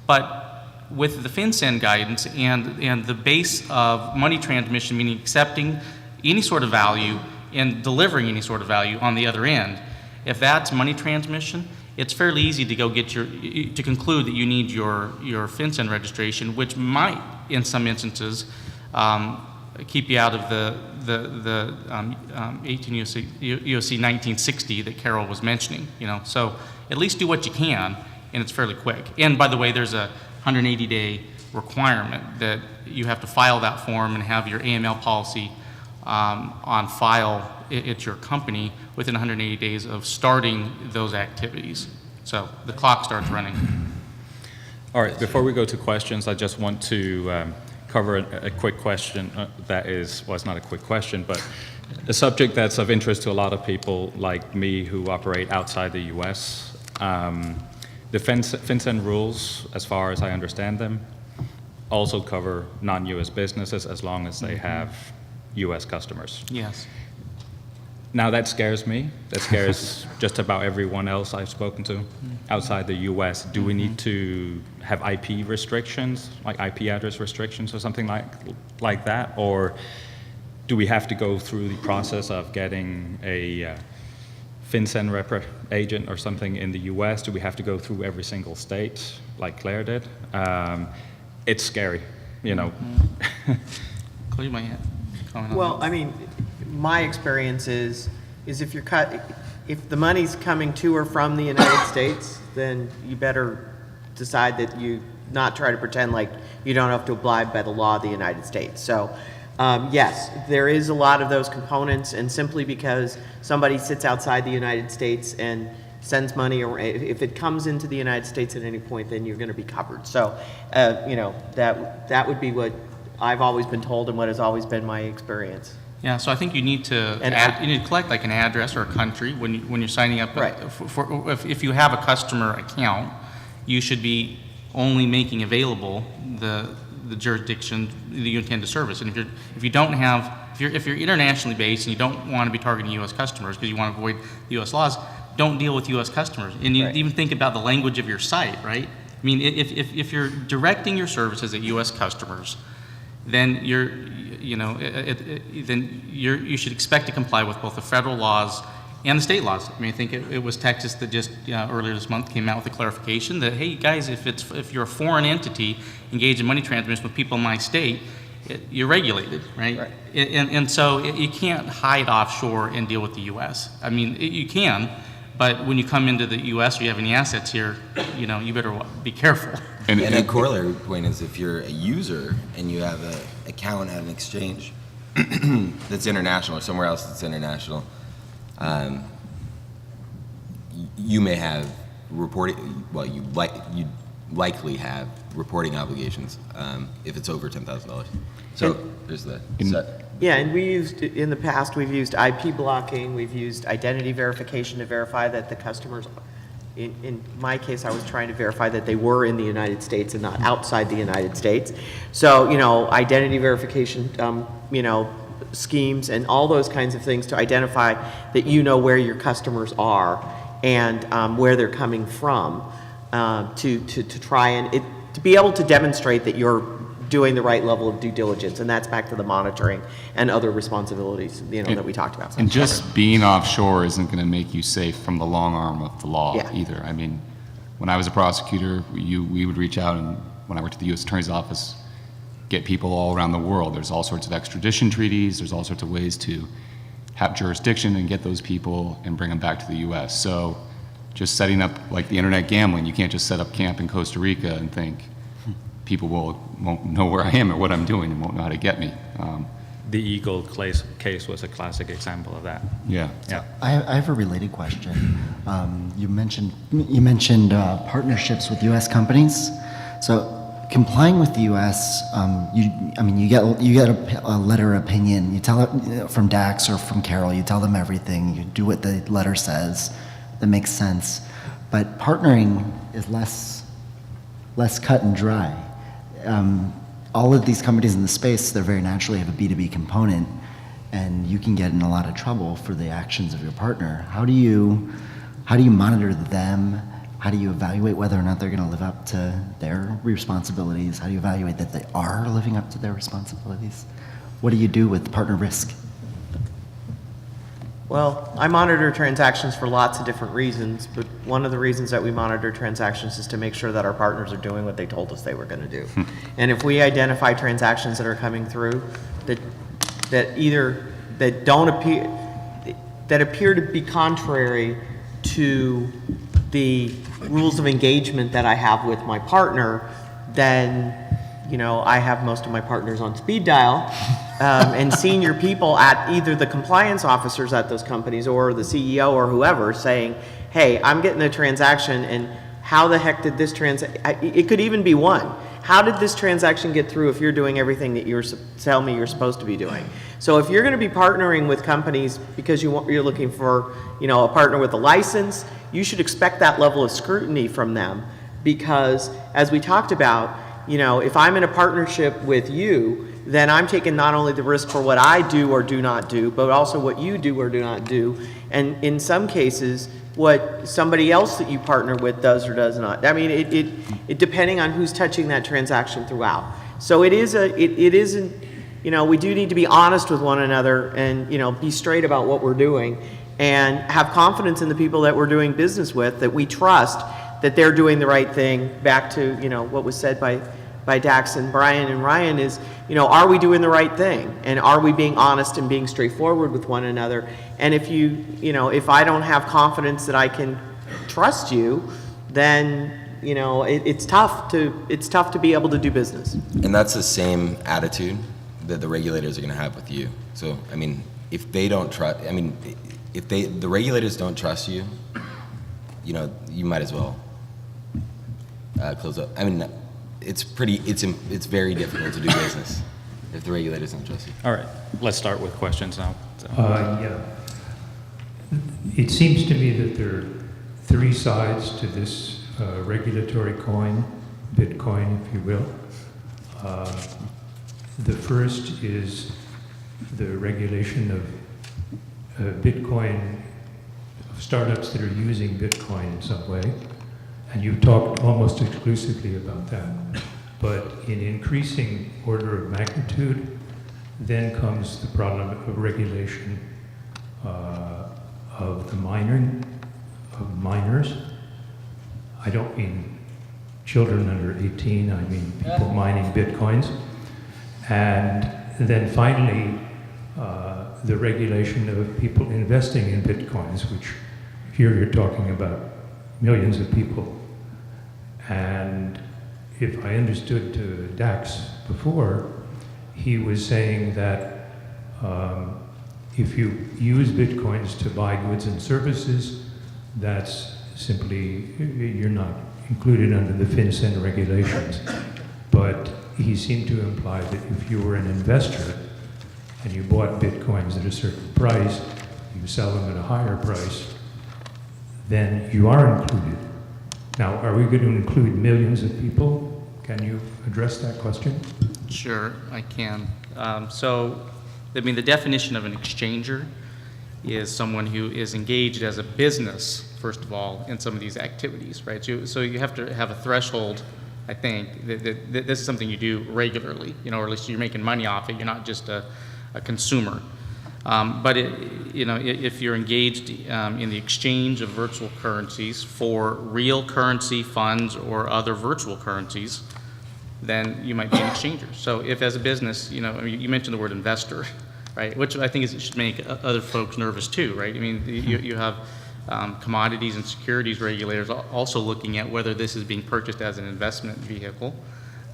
Speaker 6: But with the FinCEN guidance and the base of money transmission, meaning accepting any sort of value and delivering any sort of value on the other end, if that's money transmission, it's fairly easy to go get to conclude that you need your FinCEN registration, which might, in some instances, keep you out of the 18 USC 1960 that Carol was mentioning. So at least do what you can, and it's fairly quick. And by the way, there's a 180-day requirement that you have to file that form and have your AML policy on file at your company within 180 days of starting those activities. So the clock starts running.
Speaker 1: All right, before we go to questions, I just want to cover a quick question that is, well, it's not a quick question, but a subject that's of interest to a lot of people like me who operate outside the U.S. The FinCEN rules, as far as I understand them, also cover non-U.S. businesses as long as they have U.S. customers.
Speaker 6: Yes.
Speaker 1: Now that scares me. That scares just about everyone else I've spoken to outside the U.S. Do we need to have IP restrictions, like IP address restrictions or something like that? Or do we have to go through the process of getting a FinCEN rep agent or something in the U.S.? Do we have to go through every single state like Claire did? It's scary,
Speaker 6: Claire, you might comment on
Speaker 3: Well,
Speaker 6: that.
Speaker 3: I mean, my experience is if if the money's coming to or from the United States, then you better decide that you not try to pretend like you don't have to abide by the law of the United States. So, yes, there is a lot of those components, and simply because somebody sits outside the United States and sends money, or if it comes into the United States at any point, then you're going to be covered. So, that would be what I've always been told and what has always been my experience.
Speaker 6: Yeah, so I think you need to you need to collect like an address or a country when you're signing up.
Speaker 3: Right.
Speaker 6: If you have a customer account, you should be only making available the jurisdiction that you intend to service. And if you're internationally based and you don't want to be targeting U.S. customers because you want to avoid the U.S. laws, don't deal with U.S. customers. And you
Speaker 3: Right.
Speaker 6: even think about the language of your site, right? I mean, if you're directing your services at U.S. customers, then you should expect to comply with both the federal laws and the state laws. I mean, I think it was Texas that just earlier this month came out with a clarification that, hey guys, if you're a foreign entity engaged in money transmission with people in my state, you're regulated, right?
Speaker 3: Right.
Speaker 6: And so you can't hide offshore and deal with the U.S. I mean, you can, but when you come into the U.S. or you have any assets here, you better be careful.
Speaker 4: And a corollary point is if you're a user and you have an account at an exchange that's international or somewhere else that's international, you may have reporting, well, you likely have reporting obligations if it's over $10,000. So there's that.
Speaker 3: Yeah, and in the past, we've used IP blocking, we've used identity verification to verify that the customers, in my case, I was trying to verify that they were in the United States and not outside the United States. So, identity verification, schemes and all those kinds of things to identify that where your customers are and where they're coming from, to try and to be able to demonstrate that you're doing the right level of due diligence, and that's back to the monitoring and other responsibilities, that we talked about.
Speaker 5: And just being offshore isn't going to make you safe from the long arm of the law
Speaker 3: Yeah.
Speaker 5: either. I mean, when I was a prosecutor, we would reach out, and when I worked at the U.S. Attorney's Office, get people all around the world. There's all sorts of extradition treaties. There's all sorts of ways to have jurisdiction and get those people and bring them back to the U.S. So just setting up, like the internet gambling, you can't just set up camp in Costa Rica and think people won't know where I am or what I'm doing and won't know how to get me.
Speaker 1: The Eagle case was a classic example of that.
Speaker 5: Yeah.
Speaker 1: Yeah.
Speaker 2: I have a related question. You mentioned partnerships with U.S. companies. So complying with the U.S., you get a letter of opinion. You tell it from Dax or from Carol. You tell them everything. You do what the letter says. That makes sense. But partnering is less cut and dry. All of these companies in the space, they're very naturally have a B2B component, and you can get in a lot of trouble for the actions of your partner. How do you monitor them? How do you evaluate whether or not they're going to live up to their responsibilities? How do you evaluate that they are living up to their responsibilities? What do you do with partner risk?
Speaker 3: Well, I monitor transactions for lots of different reasons, but one of the reasons that we monitor transactions is to make sure that our partners are doing what they told us they were going to do. And if we identify transactions that are coming through that don't appear to be contrary to the rules of engagement that I have with my partner, then I have most of my partners on speed dial, and senior people at either the compliance officers at those companies or the CEO or whoever saying, hey, I'm getting a transaction, and how the heck did this it could even be one. How did this transaction get through if you're doing everything that you're tell me you're supposed to be doing? So if you're going to be partnering with companies because you're looking for a partner with a license, you should expect that level of scrutiny from them, because as we talked about, if I'm in a partnership with you, then I'm taking not only the risk for what I do or do not do, but also what you do or do not do, and in some cases, what somebody else that you partner with does or does not. I mean, it depending on who's touching that transaction throughout. So it isn't, we do need to be honest with one another and, be straight about what we're doing and have confidence in the people that we're doing business with, that we trust that they're doing the right thing. Back to, what was said by Dax and Brian and Ryan is, are we doing the right thing? And are we being honest and being straightforward with one another? And if if I don't have confidence that I can trust you, then, it's tough to be able to do business.
Speaker 4: And that's the same attitude that the regulators are going to have with you. So, if they don't trust, if the regulators don't trust you, you might as well close up. It's very difficult to do business if the regulators don't trust you.
Speaker 1: All right, let's start with questions now.
Speaker 9: Yeah. It seems to me that there are three sides to this regulatory coin, Bitcoin, if you will. The first is the regulation of Bitcoin, of startups that are using Bitcoin in some way. And you've talked almost exclusively about that. But in increasing order of magnitude, then comes the problem of regulation of the mining, of miners. I don't mean children under 18, I mean people mining Bitcoins. And then finally, the regulation of people investing in Bitcoins, which here you're talking about millions of people. And if I understood Dax before, he was saying that if you use Bitcoins to buy goods and services, that's simply, you're not included under the FinCEN regulations. But he seemed to imply that if you were an investor and you bought Bitcoins at a certain price, you sell them at a higher price, then you are included. Now, are we going to include millions of people? Can you address that question?
Speaker 6: Sure, I can. The definition of an exchanger is someone who is engaged as a business, first of all, in some of these activities, right? So you have to have a threshold, I think, that this is something you do regularly, or at least you're making money off it. You're not just a consumer. But if you're engaged in the exchange of virtual currencies for real currency funds or other virtual currencies, then you might be an exchanger. So if as a business, you know, I mean, you mentioned the word investor, right? Which I think is, it should make other folks nervous too, right? I mean, you have commodities and securities regulators also looking at whether this is being purchased as an investment vehicle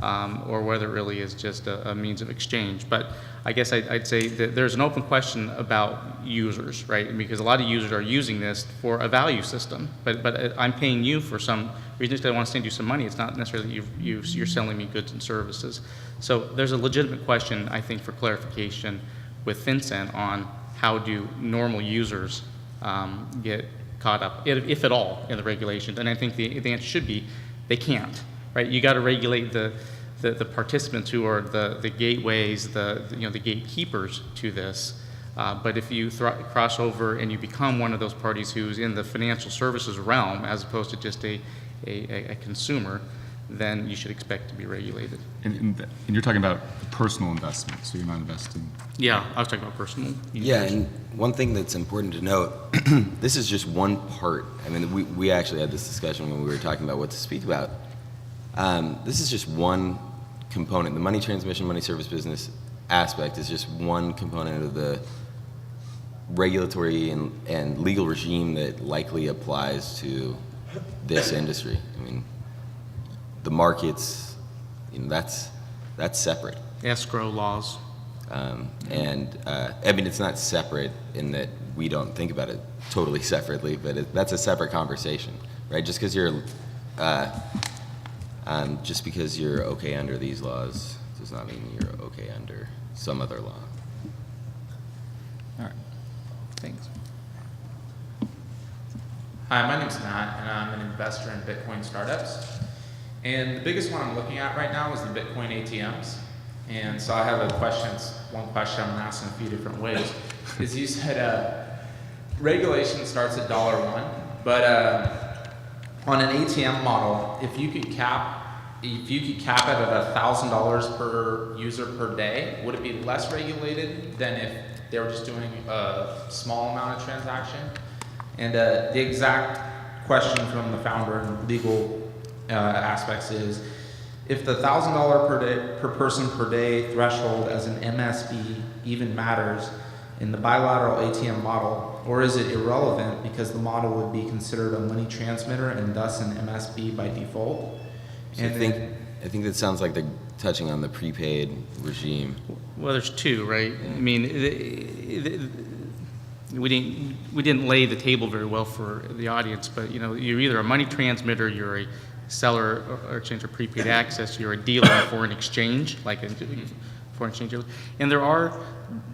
Speaker 6: or whether it really is just a means of exchange. But I guess I'd say that there's an open question about users, right? Because a lot of users are using this for a value system, but I'm paying you for some reason because I want to send you some money. It's not necessarily that you're selling me goods and services. So there's a legitimate question, I think, for clarification with FinCEN on how do normal users get caught up, if at all, in the regulations. And I think the answer should be they can't, right? You got to regulate the participants who are the gateways, the gatekeepers to this. But if you cross over and you become one of those parties who's in the financial services realm as opposed to just a consumer, then you should expect to be regulated.
Speaker 5: And you're talking about personal investment, so you're not investing.
Speaker 6: Yeah, I was talking about personal.
Speaker 4: Yeah, and one thing that's important to note, this is just one part. I mean, we actually had this discussion when we were talking about what to speak about. This is just one component. The money transmission, money service business aspect is just one component of the regulatory and legal regime that likely applies to this industry. I mean, the markets, you know, that's separate.
Speaker 6: Escrow laws.
Speaker 4: I mean, it's not separate in that we don't think about it totally separately, but that's a separate conversation, right? Just because you're okay under these laws does not mean you're okay under some other law.
Speaker 6: All right. Thanks.
Speaker 10: Hi, my name's Matt, and I'm an investor in Bitcoin startups. And the biggest one I'm looking at right now is the Bitcoin ATMs. And so I have one question I'm gonna ask in a few different ways. Is you said regulation starts at $1, but on an ATM model, if you could cap it at $1,000 per user per day, would it be less regulated than if they were just doing a small amount of transaction? And the exact question from the founder and legal aspects is, if the $1,000 per person per day threshold as an MSB even matters in the bilateral ATM model, or is it irrelevant because the model would be considered a money transmitter and thus an MSB by default?
Speaker 4: So I think that sounds like they're touching on the prepaid regime.
Speaker 6: Well, there's two, right? I mean, we didn't lay the table very well for the audience, but you know, you're either a money transmitter, you're a seller or exchange or prepaid access, you're a dealer in foreign exchange, like a foreign exchange dealer. And there are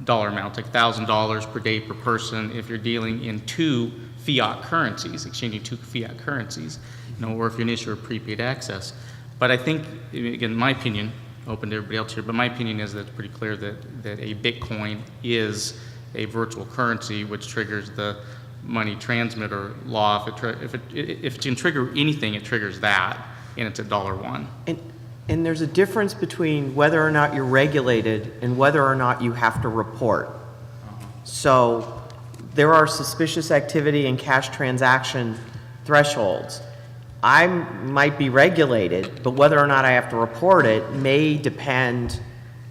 Speaker 6: dollar amounts, like $1,000 per day per person if you're dealing in two fiat currencies, exchanging two fiat currencies, you know, or if you're an issuer of prepaid access. But I think, again, my opinion, open to everybody else here, but my opinion is that it's pretty clear that a Bitcoin is a virtual currency, which triggers the money transmitter law. If it can trigger anything, it triggers that, and it's at $1.
Speaker 3: And there's a difference between whether or not you're regulated and whether or not you have to report. So there are suspicious activity and cash transaction thresholds. I might be regulated, but whether or not I have to report it may depend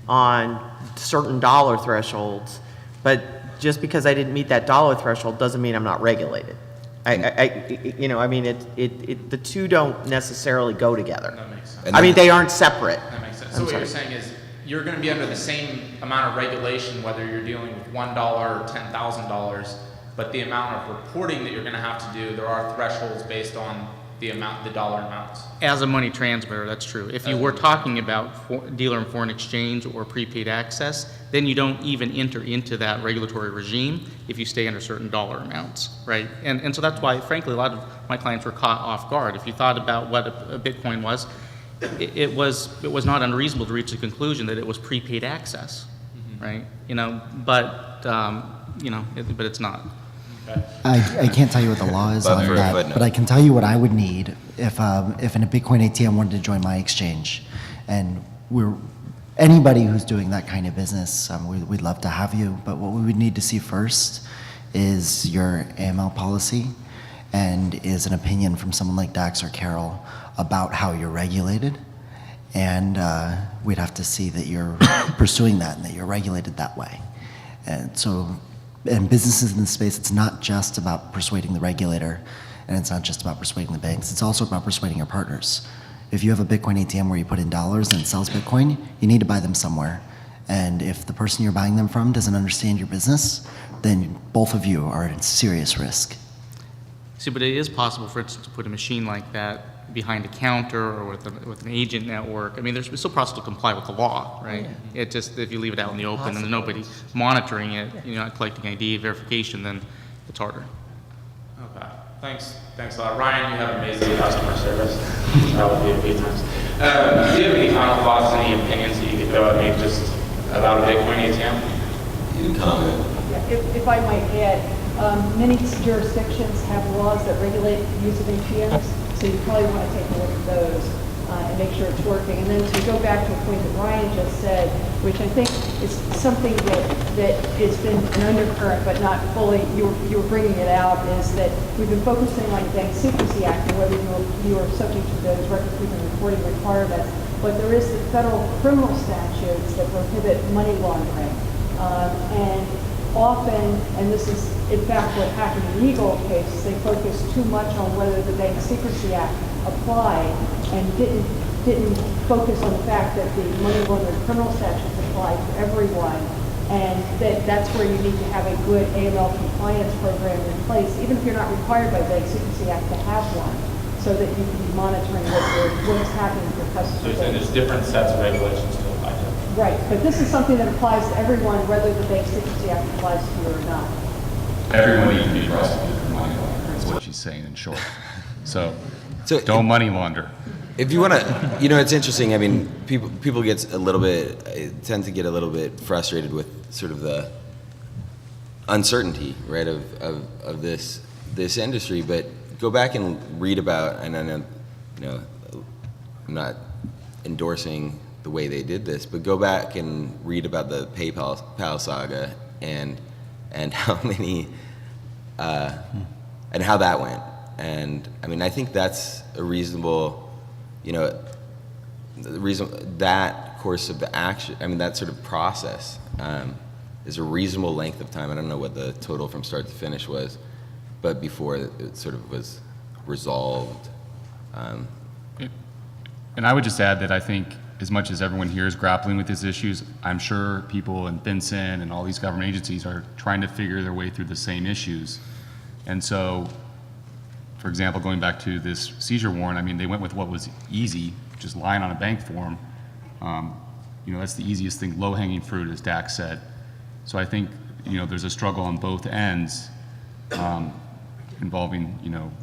Speaker 3: on certain dollar thresholds. But just because I didn't meet that dollar threshold doesn't mean I'm not regulated. The two don't necessarily go together.
Speaker 10: That makes sense.
Speaker 3: I mean, they aren't separate.
Speaker 10: That makes sense. So what you're saying is you're going to be under the same amount of regulation whether you're dealing with $1 or $10,000, but the amount of reporting that you're going to have to do, there are thresholds based on the dollar amounts.
Speaker 6: As a money transmitter, that's true. If you were talking about dealer in foreign exchange or prepaid access, then you don't even enter into that regulatory regime if you stay under certain dollar amounts, right? And so that's why, frankly, a lot of my clients were caught off guard. If you thought about what a Bitcoin was, it was not unreasonable to reach the conclusion that it was prepaid access, right? But it's not.
Speaker 2: I can't tell you what the law is on that, but I can tell you what I would need if a Bitcoin ATM wanted to join my exchange. And anybody who's doing that kind of business, we'd love to have you, but what we would need to see first is your AML policy and is an opinion from someone like Dax or Carol about how you're regulated. And we'd have to see that you're pursuing that and that you're regulated that way. And so, and businesses in this space, it's not just about persuading the regulator, and it's not just about persuading the banks, it's also about persuading your partners. If you have a Bitcoin ATM where you put in dollars and it sells Bitcoin, you need to buy them somewhere. And if the person you're buying them from doesn't understand your business, then both of you are at serious risk.
Speaker 6: See, but it is possible, for instance, to put a machine like that behind a counter or with an agent network. I mean, it's still possible to comply with the law, right? It just, if you leave it out in the open and there's nobody monitoring it, you're not collecting ID verification, then it's harder.
Speaker 10: Okay, thanks a lot. Ryan, you have amazing customer service. That would be a few times. Do you have any final thoughts, any opinions that you could throw at me just about a Bitcoin ATM?
Speaker 4: You can comment.
Speaker 8: If I might add, many jurisdictions have laws that regulate the use of ATMs, so you probably want to take a look at those and make sure it's working. And then to go back to a point that Ryan just said, which I think is something that has been an undercurrent, but not fully, you were bringing it out, is that we've been focusing on the Bank Secrecy Act and whether you are subject to those record-keeping reporting requirements. But there is the federal criminal statutes that prohibit money laundering. And often, and this is in fact what happened in the Eagle case, they focused too much on whether the Bank Secrecy Act applied and didn't focus on the fact that the money laundering criminal statutes apply to everyone, and that's where you need to have a good AML compliance program in place, even if you're not required by the Bank Secrecy Act to have one, so that you can be monitoring what's happening with your
Speaker 10: So
Speaker 8: customers.
Speaker 10: you're saying there's different sets of regulations to apply to?
Speaker 8: Right, but this is something that applies to everyone, whether the Bank Secrecy Act applies to you or not.
Speaker 5: Everyone needs to be prosecuted for money laundering, is what she's saying in short. So don't money launder.
Speaker 4: If you want to, it's interesting. I mean, people get tend to get a little bit frustrated with sort of the uncertainty, right, of this industry. But go back and read about, and I know, I'm not endorsing the way they did this, but go back and read about the PayPal saga and how many and how that went. And I mean, I think that's a reasonable, the reason that course of the action, I mean, that sort of process is a reasonable length of time. I don't know what the total from start to finish was, but before it sort of was resolved.
Speaker 5: And I would just add that I think as much as everyone here is grappling with these issues, I'm sure people in FinCEN and all these government agencies are trying to figure their way through the same issues. And so, for example, going back to this seizure warrant, I mean, they went with what was easy, just lying on a bank form. That's the easiest thing, low-hanging fruit, as Dax said. So I think, there's a struggle on both ends involving,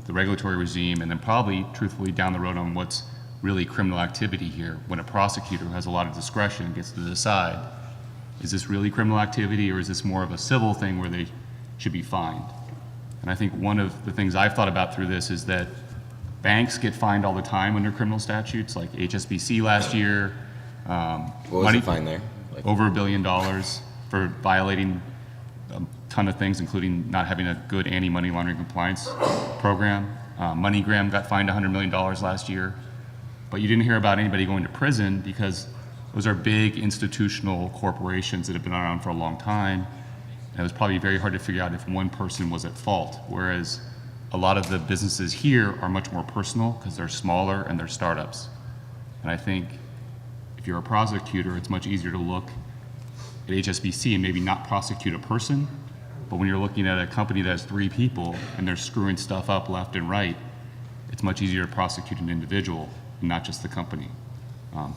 Speaker 5: the regulatory regime, and then probably, truthfully, down the road on what's really criminal activity here, when a prosecutor who has a lot of discretion gets to decide, is this really criminal activity, or is this more of a civil thing where they should be fined? And I think one of the things I've thought about through this is that banks get fined all the time under criminal statutes, like HSBC last year.
Speaker 4: What was the fine there?
Speaker 5: Over $1 billion for violating a ton of things, including not having a good anti-money laundering compliance program. MoneyGram got fined $100 million last year. But you didn't hear about anybody going to prison because those are big institutional corporations that have been around for a long time. And it was probably very hard to figure out if one person was at fault, whereas a lot of the businesses here are much more personal because they're smaller and they're startups. And I think if you're a prosecutor, it's much easier to look at HSBC and maybe not prosecute a person, but when you're looking at a company that has 3 people and they're screwing stuff up left and right, it's much easier to prosecute an individual and not just the company.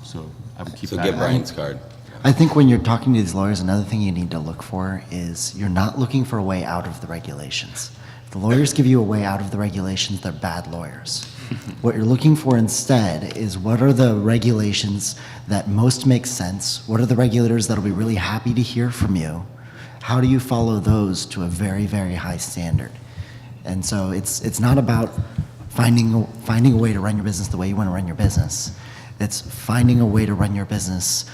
Speaker 5: So I would keep that.
Speaker 4: So get Brian's card.
Speaker 2: I think when you're talking to these lawyers, another thing you need to look for is you're not looking for a way out of the regulations. If the lawyers give you a way out of the regulations, they're bad lawyers. What you're looking for instead is what are the regulations that most make sense? What are the regulators that'll be really happy to hear from you? How do you follow those to a very, very high standard? And so it's not about finding a way to run your business the way you want to run your business. It's finding a way to run your business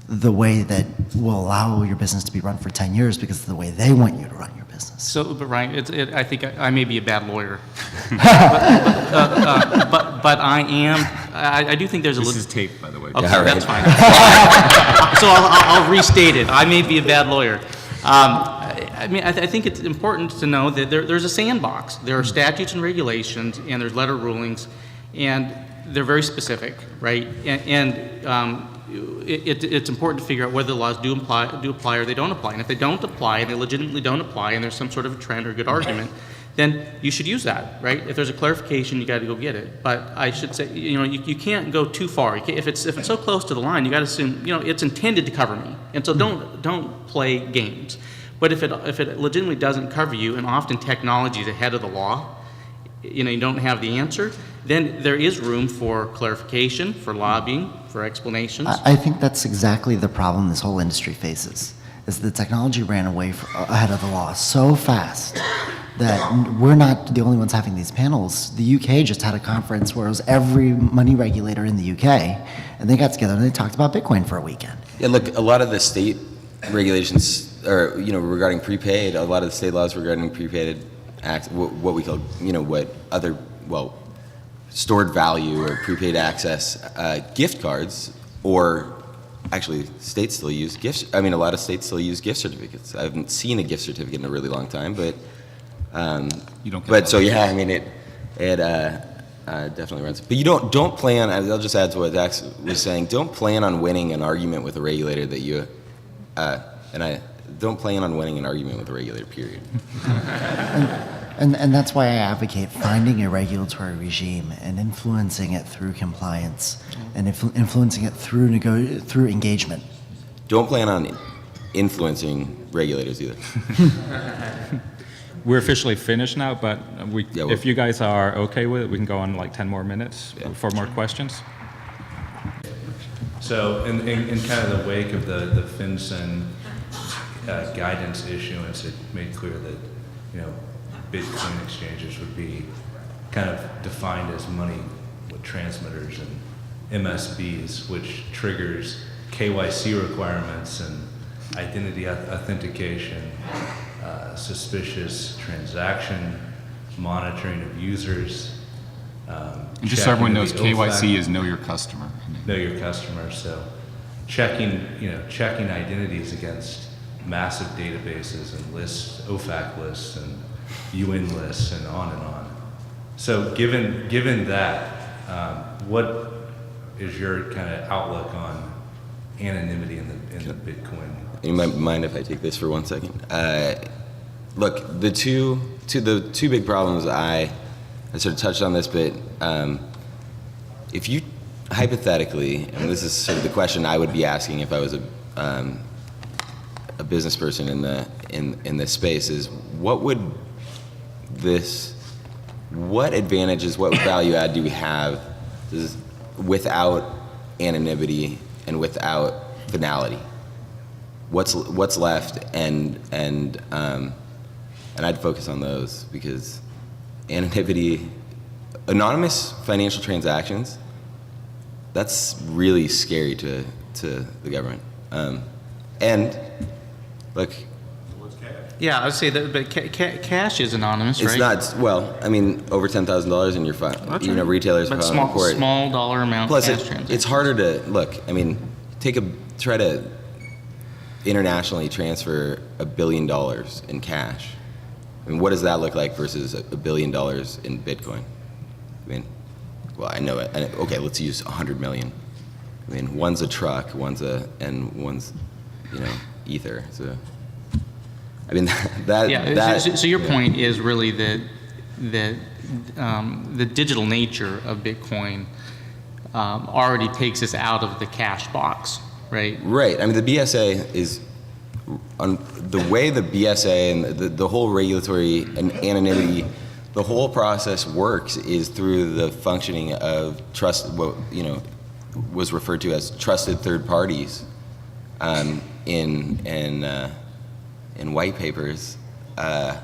Speaker 2: the way that will allow your business to be run for 10 years because of the way they want you to run your business.
Speaker 6: So, but Ryan, I think I may be a bad lawyer, but I am I do think there's a
Speaker 5: This
Speaker 6: little.
Speaker 5: is taped, by the way.
Speaker 6: Okay,
Speaker 4: Yeah, right.
Speaker 6: that's fine. So I'll restate it. I may be a bad lawyer. I mean, I think it's important to know that there's a sandbox. There are statutes and regulations, and there's letter rulings, and they're very specific, right? It's important to figure out whether the laws do apply or they don't apply. And if they don't apply, and they legitimately don't apply, and there's some sort of a trend or a good argument, then you should use that, right? If there's a clarification, you got to go get it. But I should say, you can't go too far. If it's so close to the line, you got to assume, it's intended to cover me, and so don't play games. But if it legitimately doesn't cover you, and often technology is ahead of the law, you don't have the answer, then there is room for clarification, for lobbying, for explanations.
Speaker 2: I think that's exactly the problem this whole industry faces, is the technology ran away ahead of the law so fast that we're not the only ones having these panels. The UK just had a conference where it was every money regulator in the UK, and they got together and they talked about Bitcoin for a weekend.
Speaker 4: Yeah, look, a lot of the state regulations, or regarding prepaid, a lot of the state laws regarding prepaid what we call, stored value or prepaid access gift cards, or actually states still use gifts. I mean, a lot of states still use gift certificates. I haven't seen a gift certificate in a really long time, but
Speaker 5: You don't get
Speaker 4: but
Speaker 5: that.
Speaker 4: so yeah, I mean it definitely runs. But you don't plan. I'll just add to what Dax was saying. Don't plan on winning an argument with a regulator that you don't plan on winning an argument with a regulator. Period.
Speaker 2: And that's why I advocate finding a regulatory regime and influencing it through compliance and influencing it through engagement.
Speaker 4: Don't plan on influencing regulators either.
Speaker 1: We're officially finished now, but
Speaker 4: Yeah,
Speaker 1: if you guys are okay with it, we can go on like 10 more minutes for more questions.
Speaker 11: So in kind of the wake of the FinCEN guidance issuance, it made clear that, Bitcoin exchanges would be kind of defined as money with transmitters and MSBs, which triggers KYC requirements and identity authentication, suspicious transaction, monitoring of users.
Speaker 5: And just so everyone knows, KYC is know your customer.
Speaker 11: Know your customer. So checking identities against massive databases and lists, OFAC lists and UN lists and on and on. So given that, what is your kind of outlook on anonymity in the Bitcoin?
Speaker 4: You might mind if I take this for 1 second? Look, the two big problems, I sort of touched on this, but if you hypothetically, and this is sort of the question I would be asking if I was a business person in this space, is what advantages, what value add do we have without anonymity and without finality? What's left, and I'd focus on those, because anonymity, anonymous financial transactions, that's really scary to the government. And look,
Speaker 6: Yeah, I would say that, but cash is anonymous,
Speaker 4: it's
Speaker 6: right?
Speaker 4: not, well, I mean, over $10,000 and you're fine.
Speaker 6: That's
Speaker 4: You know,
Speaker 6: right.
Speaker 4: retailers
Speaker 6: But
Speaker 4: file in court.
Speaker 6: small dollar amount
Speaker 4: Plus,
Speaker 6: cash transactions.
Speaker 4: it's harder to, look, I mean, try to internationally transfer $1 billion in cash. I mean, what does that look like versus $1 billion in Bitcoin? I mean, well, I know it. Okay, let's use 100 million. I mean, one's a truck, one's Ether. So, I mean,
Speaker 6: So your point is really that the digital nature of Bitcoin already takes us out of the cash box, right?
Speaker 4: Right. I mean, the BSA is, the way the BSA and the whole regulatory and anonymity, the whole process works is through the functioning of trust, what was referred to as trusted third parties in white papers. And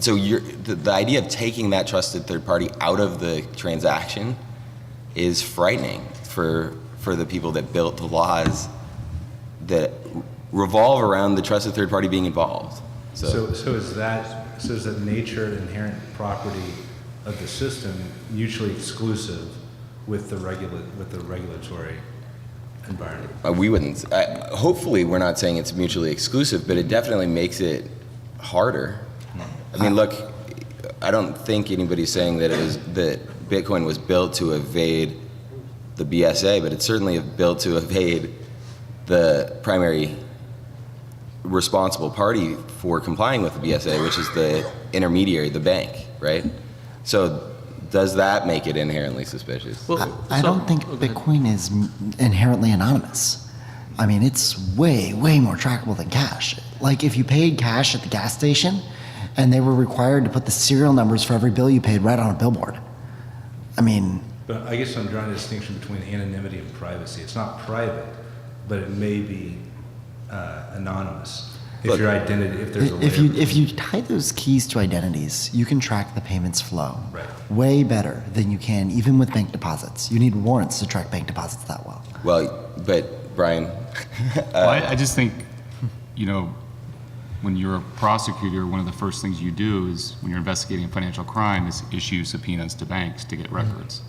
Speaker 4: so the idea of taking that trusted third party out of the transaction is frightening for the people that built the laws that revolve around the trusted third party being involved.
Speaker 11: So is the nature, inherent property of the system mutually exclusive with the regulatory environment?
Speaker 4: We wouldn't. Hopefully, we're not saying it's mutually exclusive, but it definitely makes it harder. I mean, look, I don't think anybody's saying that that Bitcoin was built to evade the BSA, but it's certainly built to evade the primary responsible party for complying with the BSA, which is the intermediary, the bank, right? So does that make it inherently suspicious?
Speaker 6: Well,
Speaker 2: I don't think Bitcoin is inherently anonymous. I mean, it's way, way more trackable than cash. Like if you paid cash at the gas station and they were required to put the serial numbers for every bill you paid right on a billboard. I mean...
Speaker 11: But I guess I'm drawing a distinction between anonymity and privacy. It's not private, but it may be anonymous. If your identity, if there's a way
Speaker 2: if you tie those keys to identities, you can track the payments flow way better than you can even with bank deposits. You need warrants to track bank deposits that well.
Speaker 4: Well, but Brian,
Speaker 5: Well, I just think, you know, when you're a prosecutor, one of the first things you do is when you're investigating a financial crime is issue subpoenas to banks to get records.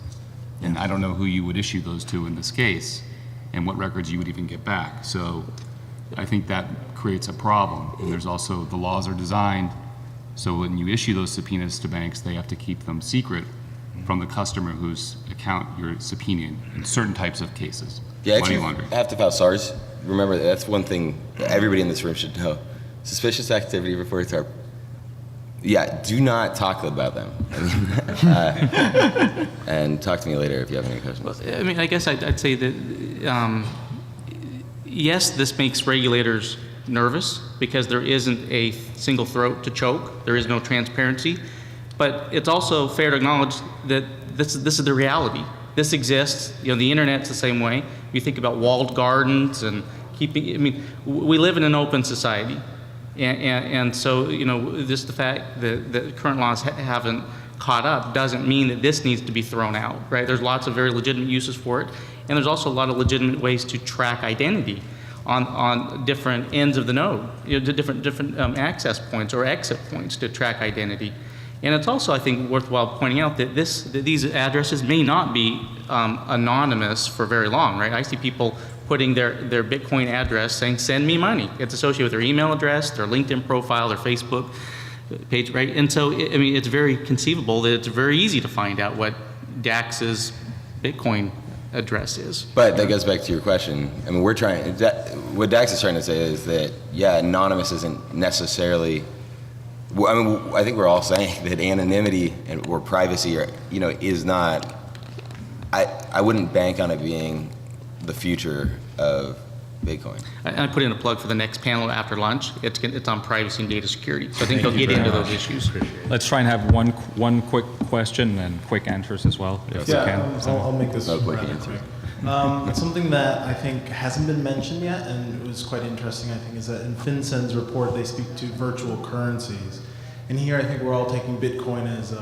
Speaker 5: And I don't know who you would issue those to in this case and what records you would even get back. So I think that creates a problem. And there's also, the laws are designed so when you issue those subpoenas to banks, they have to keep them secret from the customer whose account you're subpoenaing in certain types of cases.
Speaker 4: yeah,
Speaker 5: Money
Speaker 4: actually,
Speaker 5: laundering.
Speaker 4: have to file SARS. Remember, that's one thing everybody in this room should know. Suspicious activity reports are, do not talk about them. I mean, and talk to me later if you have any questions.
Speaker 6: I mean, I guess I'd say that, yes, this makes regulators nervous because there isn't a single throat to choke. There is no transparency. But it's also fair to acknowledge that this is the reality. This exists. You know, the internet's the same way. You think about walled gardens and keeping, I mean, we live in an open society. And so, you know, just the fact that the current laws haven't caught up doesn't mean that this needs to be thrown out, right? There's lots of very legitimate uses for it. And there's also a lot of legitimate ways to track identity on different ends of the node, you know, different access points or exit points to track identity. And it's also, I think, worthwhile pointing out that these addresses may not be anonymous for very long, right? I see people putting their Bitcoin address saying, send me money. It's associated with their email address, their LinkedIn profile, their Facebook page, right? And so, I mean, it's very conceivable that it's very easy to find out what Dax's Bitcoin address is.
Speaker 4: But that goes back to your question. I mean, what Dax is trying to say is that, anonymous isn't necessarily, I mean, I think we're all saying that anonymity or privacy is not, I wouldn't bank on it being the future of Bitcoin.
Speaker 6: I put in a plug for the next panel after lunch. It's on privacy and data security. So I think they'll get into those issues.
Speaker 1: Let's try and have one quick question and quick answers as well, if we can.
Speaker 7: I'll make this
Speaker 4: No quick
Speaker 7: rather
Speaker 4: answers.
Speaker 7: quick. Something that I think hasn't been mentioned yet, and it was quite interesting, I think, is that in FinCEN's report, they speak to virtual currencies. And here, I think we're all taking Bitcoin as,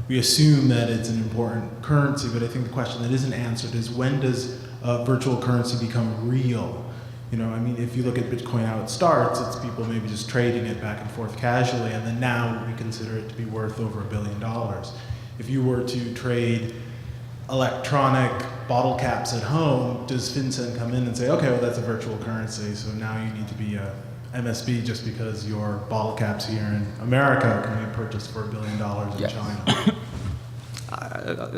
Speaker 7: we assume that it's an important currency, but I think the question that isn't answered is when does virtual currency become real? You know, I mean, if you look at Bitcoin, how it starts, it's people maybe just trading it back and forth casually, and then now we consider it to be worth over $1 billion. If you were to trade electronic bottle caps at home, does FinCEN come in and say, okay, well, that's a virtual currency, so now you need to be a MSB just because your bottle caps here in America can be purchased for $1 billion in China?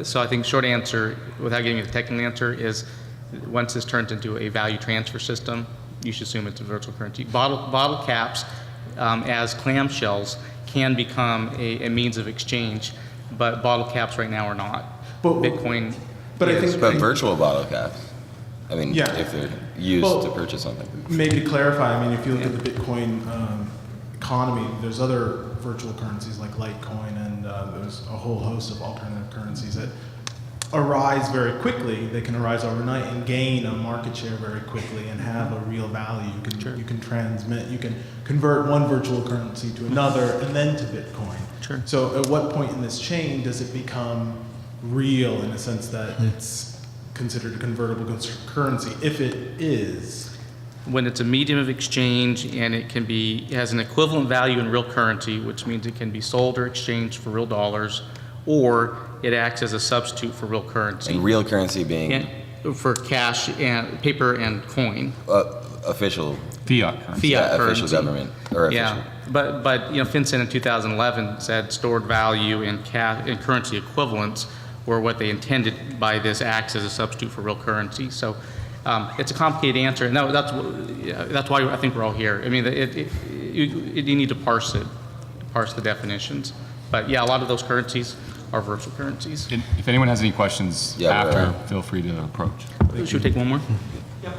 Speaker 6: So I think short answer, without giving you the technical answer, is once this turns into a value transfer system, you should assume it's a virtual currency. Bottle caps, as clamshells, can become a means of exchange, but bottle caps right now are not.
Speaker 7: But,
Speaker 6: Bitcoin
Speaker 7: but
Speaker 6: is.
Speaker 7: I think
Speaker 4: But virtual bottle caps, I mean,
Speaker 7: Yeah.
Speaker 4: if they're used
Speaker 7: Well,
Speaker 4: to purchase something.
Speaker 7: maybe to clarify, I mean, if you look at the Bitcoin economy, there's other virtual currencies like Litecoin, and there's a whole host of alternative currencies that arise very quickly. They can arise overnight and gain a market share very quickly and have a real value. You can transmit, you can convert one virtual currency to another and then to Bitcoin.
Speaker 6: Sure.
Speaker 7: So at what point in this chain does it become real in a sense that it's considered a convertible currency, if it is?
Speaker 6: When it's a medium of exchange and it has an equivalent value in real currency, which means it can be sold or exchanged for real dollars, or it acts as a substitute for real currency.
Speaker 4: And real currency being
Speaker 6: And for cash and paper and coin.
Speaker 4: official,
Speaker 5: Fiat currency.
Speaker 6: Fiat currency.
Speaker 4: official government or official.
Speaker 6: Yeah, but you know, FinCEN in 2011 said stored value and cash and currency equivalents were what they intended by this acts as a substitute for real currency. So it's a complicated answer, and that's why I think we're all here. I mean, you need to parse the definitions. But yeah, a lot of those currencies are virtual currencies.
Speaker 5: And if anyone has any questions
Speaker 4: Yeah,
Speaker 5: after, feel free to approach.
Speaker 6: Should we take one more?
Speaker 12: Yep.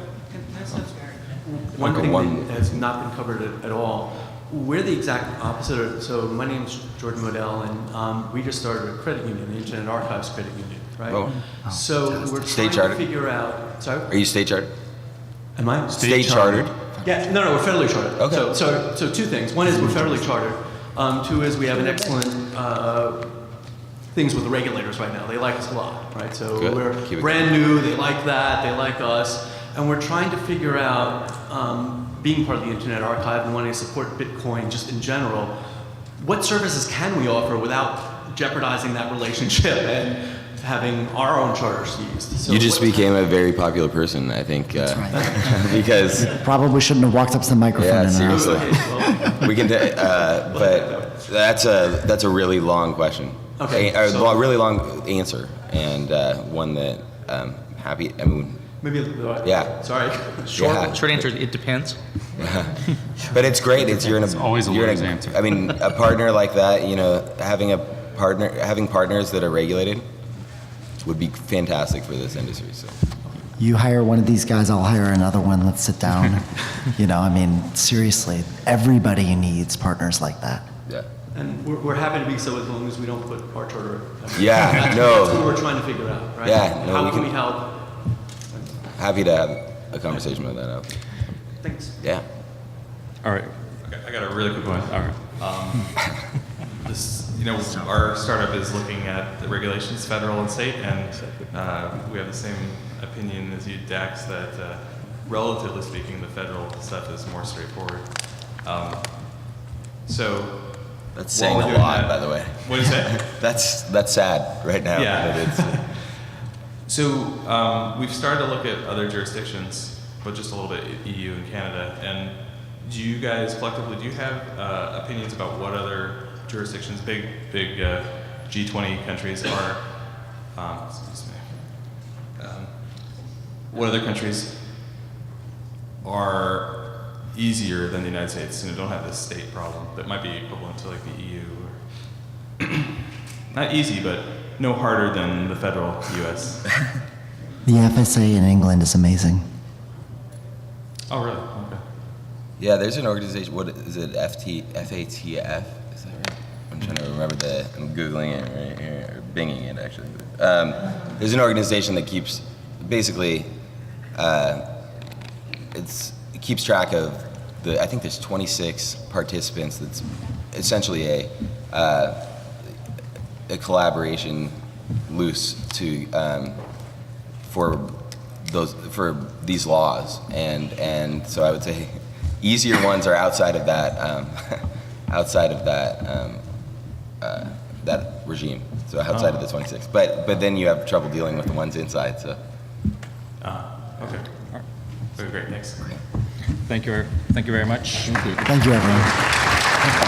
Speaker 12: One
Speaker 4: Okay,
Speaker 12: thing that has not been covered at all, we're the exact opposite. So my name's Jordan Modell, and we just started a credit union, the Internet Archives Credit Union, right?
Speaker 4: Oh.
Speaker 12: So we're
Speaker 4: State
Speaker 12: trying
Speaker 4: chartered?
Speaker 12: to figure out. Sorry.
Speaker 4: Are you state chartered?
Speaker 12: Am I?
Speaker 4: State chartered?
Speaker 12: Yeah. No, we're federally chartered.
Speaker 4: Okay.
Speaker 12: So two things. One is we're federally chartered. Two is we have an excellent things with the regulators right now. They like us a lot, right? So
Speaker 4: Good.
Speaker 12: we're
Speaker 4: Keep it
Speaker 12: brand new. They like that. They like us. And we're trying to figure out, being part of the Internet Archive and wanting to support Bitcoin just in general, what services can we offer without jeopardizing that relationship and having our own charters used? So
Speaker 4: You just became a very popular person, I think, because
Speaker 2: Probably shouldn't have walked up to the microphone
Speaker 4: yeah,
Speaker 2: and
Speaker 4: seriously,
Speaker 12: well,
Speaker 4: we can. But that's a really long question.
Speaker 12: Okay,
Speaker 4: a
Speaker 12: so-
Speaker 4: really long answer, and one that happy. I mean,
Speaker 12: maybe,
Speaker 4: Yeah.
Speaker 12: sorry.
Speaker 6: Short answer is it depends.
Speaker 4: but it's great. You're in a
Speaker 5: always a
Speaker 4: you're in
Speaker 5: loser's answer.
Speaker 4: I mean, a partner like that. You know, having partners that are regulated would be fantastic for this industry. So.
Speaker 2: you hire one of these guys, I'll hire another one. Let's sit down. I mean, seriously, everybody needs partners like that.
Speaker 4: Yeah.
Speaker 12: And we're happy to be so as long as we don't put our charter.
Speaker 4: Yeah,
Speaker 12: That's
Speaker 4: no.
Speaker 12: what we're trying to figure out, right?
Speaker 4: Yeah, no,
Speaker 12: How
Speaker 4: we
Speaker 12: can we
Speaker 4: can-
Speaker 12: help?
Speaker 4: Happy to have a conversation about that.
Speaker 12: Thanks.
Speaker 4: Yeah.
Speaker 1: All right.
Speaker 11: Okay, I got a really quick one.
Speaker 1: All right.
Speaker 11: Our startup is looking at the regulations, federal and state, and we have the same opinion as you, Dax, that relatively speaking, the federal stuff is more straightforward. So
Speaker 4: That's
Speaker 11: while
Speaker 4: saying
Speaker 11: we're
Speaker 4: a
Speaker 11: doing
Speaker 4: lot,
Speaker 11: that-
Speaker 4: by the way.
Speaker 11: What is that?
Speaker 4: That's sad right now.
Speaker 11: Yeah.
Speaker 4: But it's,
Speaker 11: So we've started to look at other jurisdictions, but just a little bit EU and Canada. And do you guys collectively, do you have opinions about what other jurisdictions, big G20 countries are, excuse me, what other countries are easier than the United States and don't have this state problem that might be equivalent to like the EU? Or not easy, but no harder than the federal U.S.
Speaker 2: The FSA in England is amazing.
Speaker 11: Oh, really? Okay.
Speaker 4: yeah, there's an organization. What is it? FATF? Is that right? I'm trying to remember I'm googling it right here, or binging it actually. There's an organization that keeps basically it keeps track of I think there's 26 participants. That's essentially a collaboration loose to for these laws, and so I would say easier ones are outside of that that regime, so outside of the 26. But then you have trouble dealing with the ones inside. So
Speaker 11: Okay. Okay, great. Thanks.
Speaker 1: Thank you very much.
Speaker 2: Thank you, everyone.